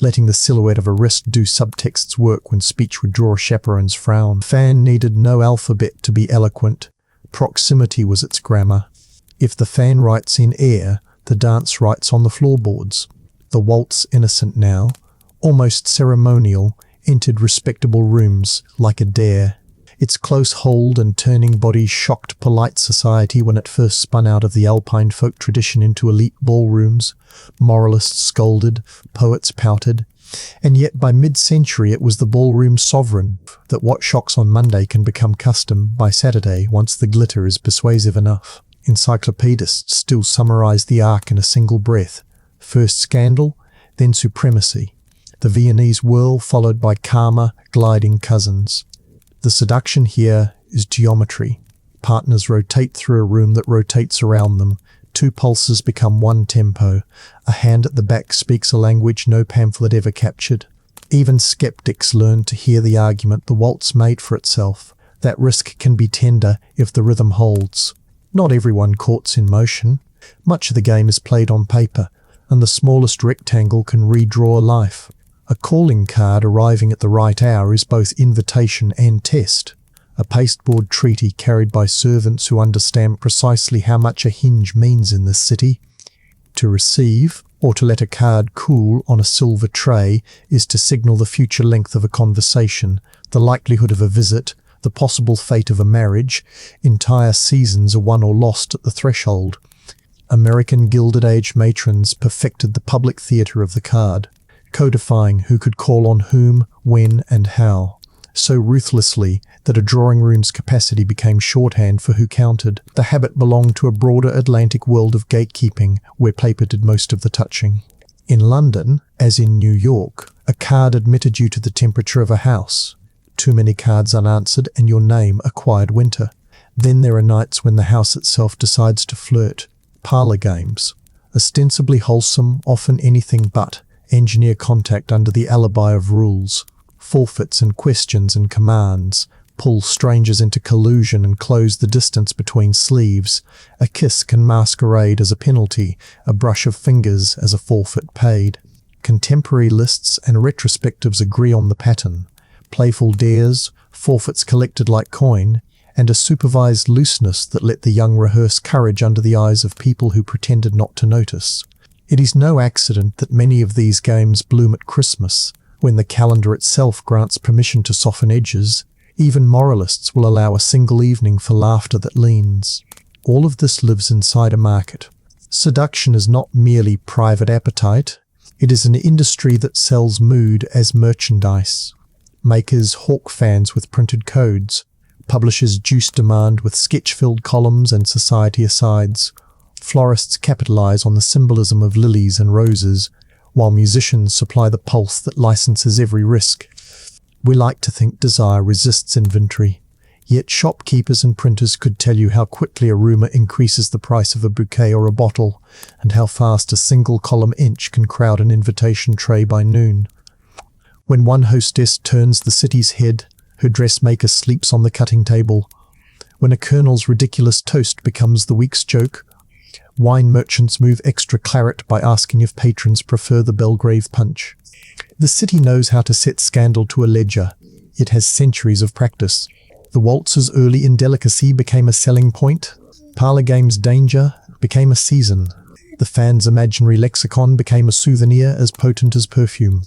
letting the silhouette of a wrist do subtext's work when speech would draw a chaperone's frown. Fan needed no alphabet to be eloquent. Proximity was its grammar. If the fan writes in air, the dance writes on the floorboards. The waltz, innocent now, almost ceremonial, entered respectable rooms like a dare. Its close hold and turning body shocked polite society when it first spun out of the Alpine folk tradition into elite ballrooms. Moralists scolded, poets pouted, and yet by mid-century it was the ballroom sovereign, that what shocks on Monday can become custom by Saturday once the glitter is persuasive enough. Encyclopedists still summarize the arc in a single breath. First scandal, then supremacy. The Viennese whirl followed by calmer, gliding cousins. The seduction here is geometry. Partners rotate through a room that rotates around them. Two pulses become one tempo. A hand at the back speaks a language no pamphlet ever captured. Even skeptics learn to hear the argument the waltz made for itself. That risk can be tender if the rhythm holds. Not everyone courts in motion. Much of the game is played on paper, and the smallest rectangle can redraw life. A calling card arriving at the right hour is both invitation and test. A pasteboard treaty carried by servants who understand precisely how much a hinge means in this city. To receive, or to let a card cool on a silver tray, is to signal the future length of a conversation, the likelihood of a visit, the possible fate of a marriage. Entire seasons are won or lost at the threshold. American Gilded Age matrons perfected the public theatre of the card, codifying who could call on whom, when, and how, so ruthlessly that a drawing room's capacity became shorthand for who counted. The habit belonged to a broader Atlantic world of gatekeeping, where paper did most of the touching. In London, as in New York, a card admitted you to the temperature of a house. Too many cards unanswered, and your name acquired winter. Then there are nights when the house itself decides to flirt. Parlour games, ostensibly wholesome, often anything but, engineer contact under the alibi of rules, forfeits and questions and commands, pull strangers into collusion and close the distance between sleeves. A kiss can masquerade as a penalty, a brush of fingers as a forfeit paid. Contemporary lists and retrospectives agree on the pattern. Playful dares, forfeits collected like coin, and a supervised looseness that let the young rehearse courage under the eyes of people who pretended not to notice. It is no accident that many of these games bloom at Christmas, when the calendar itself grants permission to soften edges. Even moralists will allow a single evening for laughter that leans. All of this lives inside a market. Seduction is not merely private appetite, it is an industry that sells mood as merchandise. Makers hawk fans with printed codes. Publishers juice demand with sketch-filled columns and society asides. Florists capitalize on the symbolism of lilies and roses, while musicians supply the pulse that licenses every risk. We like to think desire resists inventory, yet shopkeepers and printers could tell you how quickly a rumor increases the price of a bouquet or a bottle, and how fast a single column inch can crowd an invitation tray by noon. When one hostess turns the city's head, her dressmaker sleeps on the cutting table. When a colonel's ridiculous toast becomes the week's joke, wine merchants move extra claret by asking if patrons prefer the Belgrave punch. The city knows how to set scandal to a ledger. It has centuries of practice. The waltz's early indelicacy became a selling point. Parlor games' danger became a season. The fan's imaginary lexicon became a souvenir as potent as perfume.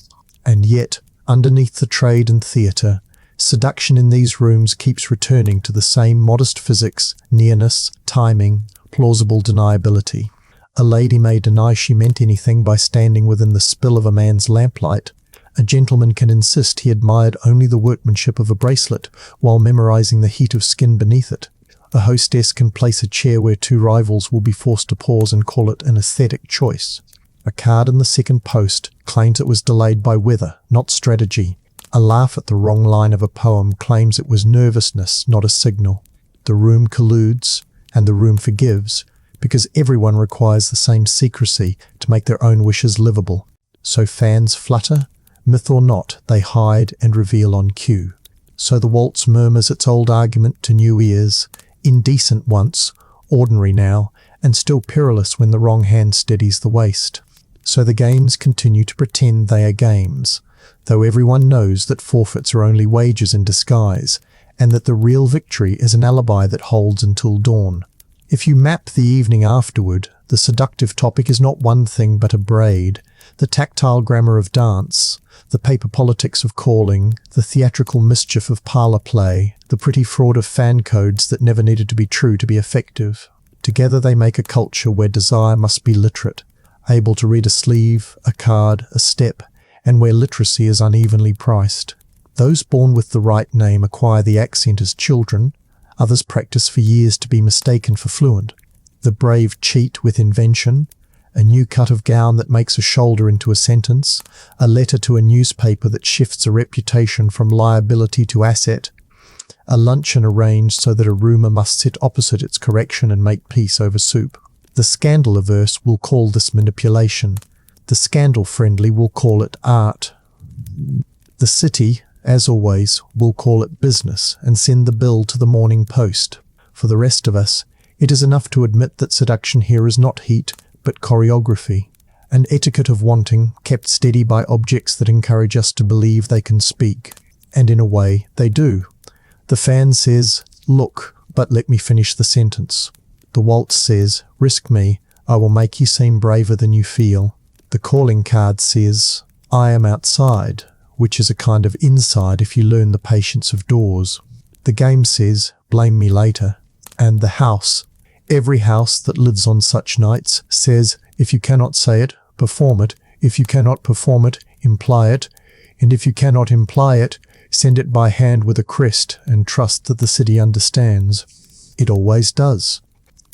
And yet, underneath the trade and theatre, seduction in these rooms keeps returning to the same modest physics, nearness, timing, plausible deniability. A lady may deny she meant anything by standing within the spill of a man's lamplight. A gentleman can insist he admired only the workmanship of a bracelet while memorizing the heat of skin beneath it. A hostess can place a chair where two rivals will be forced to pause and call it an aesthetic choice. A card in the second post claims it was delayed by weather, not strategy. A laugh at the wrong line of a poem claims it was nervousness, not a signal. The room colludes, and the room forgives, because everyone requires the same secrecy to make their own wishes livable. So fans flutter, myth or not, they hide and reveal on cue. So the waltz murmurs its old argument to new ears, indecent once, ordinary now, and still perilous when the wrong hand steadies the waist. So the games continue to pretend they are games, though everyone knows that forfeits are only wages in disguise, and that the real victory is an alibi that holds until dawn. If you map the evening afterward, the seductive topic is not one thing but a braid, the tactile grammar of dance, the paper politics of calling, the theatrical mischief of parlor play, the pretty fraud of fan codes that never needed to be true to be effective. Together they make a culture where desire must be literate, able to read a sleeve, a card, a step, and where literacy is unevenly priced. Those born with the right name acquire the accent as children, others practice for years to be mistaken for fluent. The brave cheat with invention, a new cut of gown that makes a shoulder into a sentence, a letter to a newspaper that shifts a reputation from liability to asset, a luncheon arranged so that a rumour must sit opposite its correction and make peace over soup. The scandal-averse will call this manipulation. The scandal-friendly will call it art. The city, as always, will call it business and send the bill to the Morning Post. For the rest of us, it is enough to admit that seduction here is not heat, but choreography. An etiquette of wanting, kept steady by objects that encourage us to believe they can speak. And in a way, they do. The fan says, "Look, but let me finish the sentence." The waltz says, "Risk me, I will make you seem braver than you feel." The calling card says, "I am outside," which is a kind of inside if you learn the patience of doors. The game says, "Blame me later." And the house, every house that lives on such nights, says, if you cannot say it, perform it. If you cannot perform it, imply it. And if you cannot imply it, send it by hand with a crest and trust that the city understands. It always does.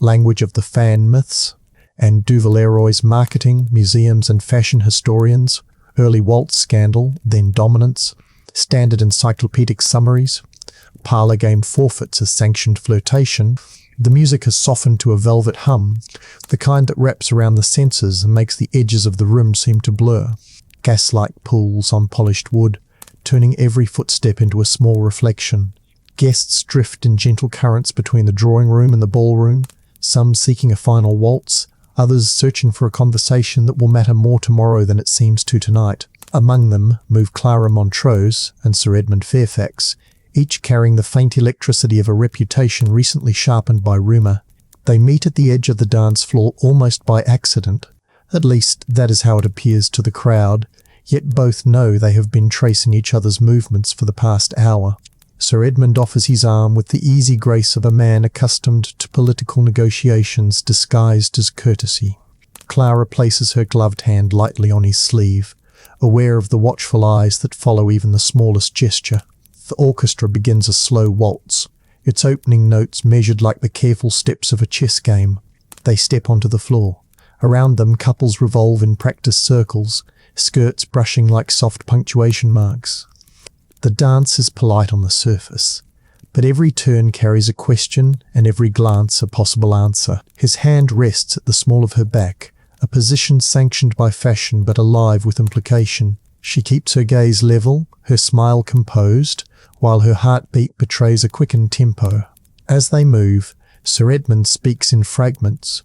Language of the fan myths, and du Villeroy's marketing, museums and fashion historians, early waltz scandal, then dominance, standard encyclopedic summaries, parlor game forfeits as sanctioned flirtation. The music has softened to a velvet hum, the kind that wraps around the senses and makes the edges of the room seem to blur. Gaslight pools on polished wood, turning every footstep into a small reflection. Guests drift in gentle currents between the drawing room and the ballroom, some seeking a final waltz, others searching for a conversation that will matter more tomorrow than it seems to tonight. Among them move Clara Montrose and Sir Edmund Fairfax, each carrying the faint electricity of a reputation recently sharpened by rumour. They meet at the edge of the dance floor almost by accident. At least that is how it appears to the crowd, yet both know they have been tracing each other's movements for the past hour. Sir Edmund offers his arm with the easy grace of a man accustomed to political negotiations disguised as courtesy. Clara places her gloved hand lightly on his sleeve, aware of the watchful eyes that follow even the smallest gesture. The orchestra begins a slow waltz, its opening notes measured like the careful steps of a chess game. They step onto the floor. Around them, couples revolve in practiced circles, skirts brushing like soft punctuation marks. The dance is polite on the surface, but every turn carries a question and every glance a possible answer. His hand rests at the small of her back, a position sanctioned by fashion but alive with implication. She keeps her gaze level, her smile composed, while her heartbeat betrays a quickened tempo. As they move, Sir Edmund speaks in fragments,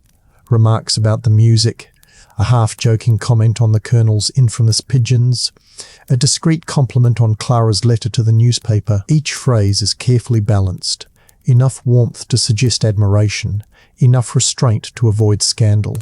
remarks about the music, a half-joking comment on the Colonel's infamous pigeons, a discreet compliment on Clara's letter to the newspaper. Each phrase is carefully balanced, enough warmth to suggest admiration, enough restraint to avoid scandal.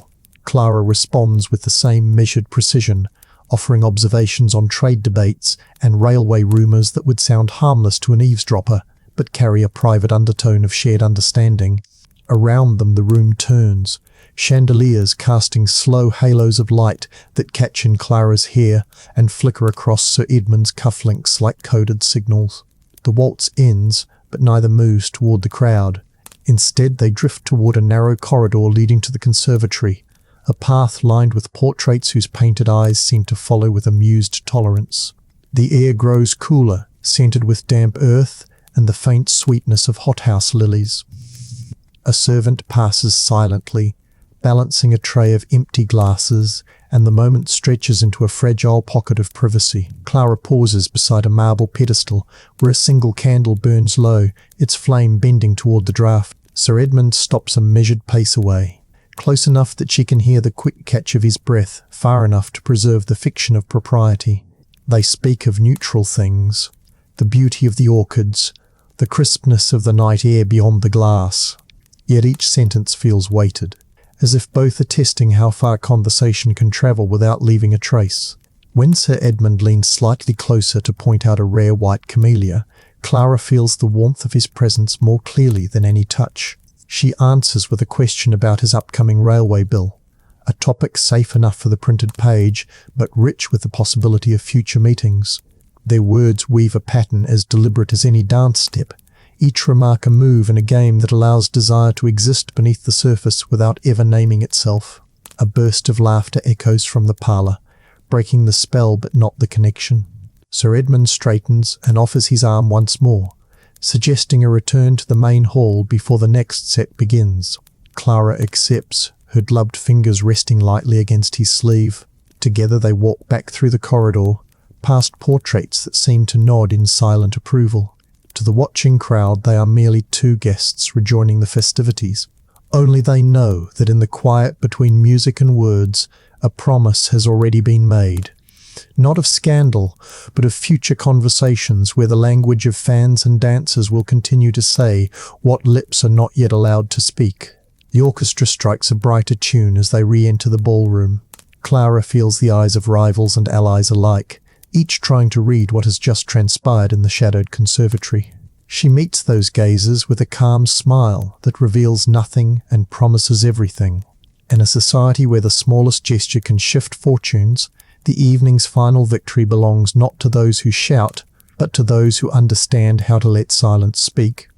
Clara responds with the same measured precision, offering observations on trade debates and railway rumours that would sound harmless to an eavesdropper, but carry a private undertone of shared understanding. Around them the room turns, chandeliers casting slow halos of light that catch in Clara's hair and flicker across Sir Edmund's cufflinks like coded signals. The waltz ends, but neither moves toward the crowd. Instead, they drift toward a narrow corridor leading to the conservatory, a path lined with portraits whose painted eyes seem to follow with amused tolerance. The air grows cooler, scented with damp earth and the faint sweetness of hothouse lilies. A servant passes silently, balancing a tray of empty glasses, and the moment stretches into a fragile pocket of privacy. Clara pauses beside a marble pedestal where a single candle burns low, its flame bending toward the draught. Sir Edmund stops a measured pace away, close enough that she can hear the quick catch of his breath, far enough to preserve the fiction of propriety. They speak of neutral things, the beauty of the orchids, the crispness of the night air beyond the glass. Yet each sentence feels weighted, as if both are testing how far conversation can travel without leaving a trace. When Sir Edmund leans slightly closer to point out a rare white camellia, Clara feels the warmth of his presence more clearly than any touch. She answers with a question about his upcoming railway bill, a topic safe enough for the printed page, but rich with the possibility of future meetings. Their words weave a pattern as deliberate as any dance step, each remark a move in a game that allows desire to exist beneath the surface without ever naming itself. A burst of laughter echoes from the parlour, breaking the spell but not the connection. Sir Edmund straightens and offers his arm once more, suggesting a return to the main hall before the next set begins. Clara accepts, her gloved fingers resting lightly against his sleeve. Together they walk back through the corridor, past portraits that seem to nod in silent approval. To the watching crowd, they are merely two guests rejoining the festivities. Only they know that in the quiet between music and words, a promise has already been made. Not of scandal, but of future conversations where the language of fans and dancers will continue to say what lips are not yet allowed to speak. The orchestra strikes a brighter tune as they re-enter the ballroom. Clara feels the eyes of rivals and allies alike, each trying to read what has just transpired in the shadowed conservatory. She meets those gazes with a calm smile that reveals nothing and promises everything. In a society where the smallest gesture can shift fortunes, the evening's final victory belongs not to those who shout, but to those who understand how to let silence speak.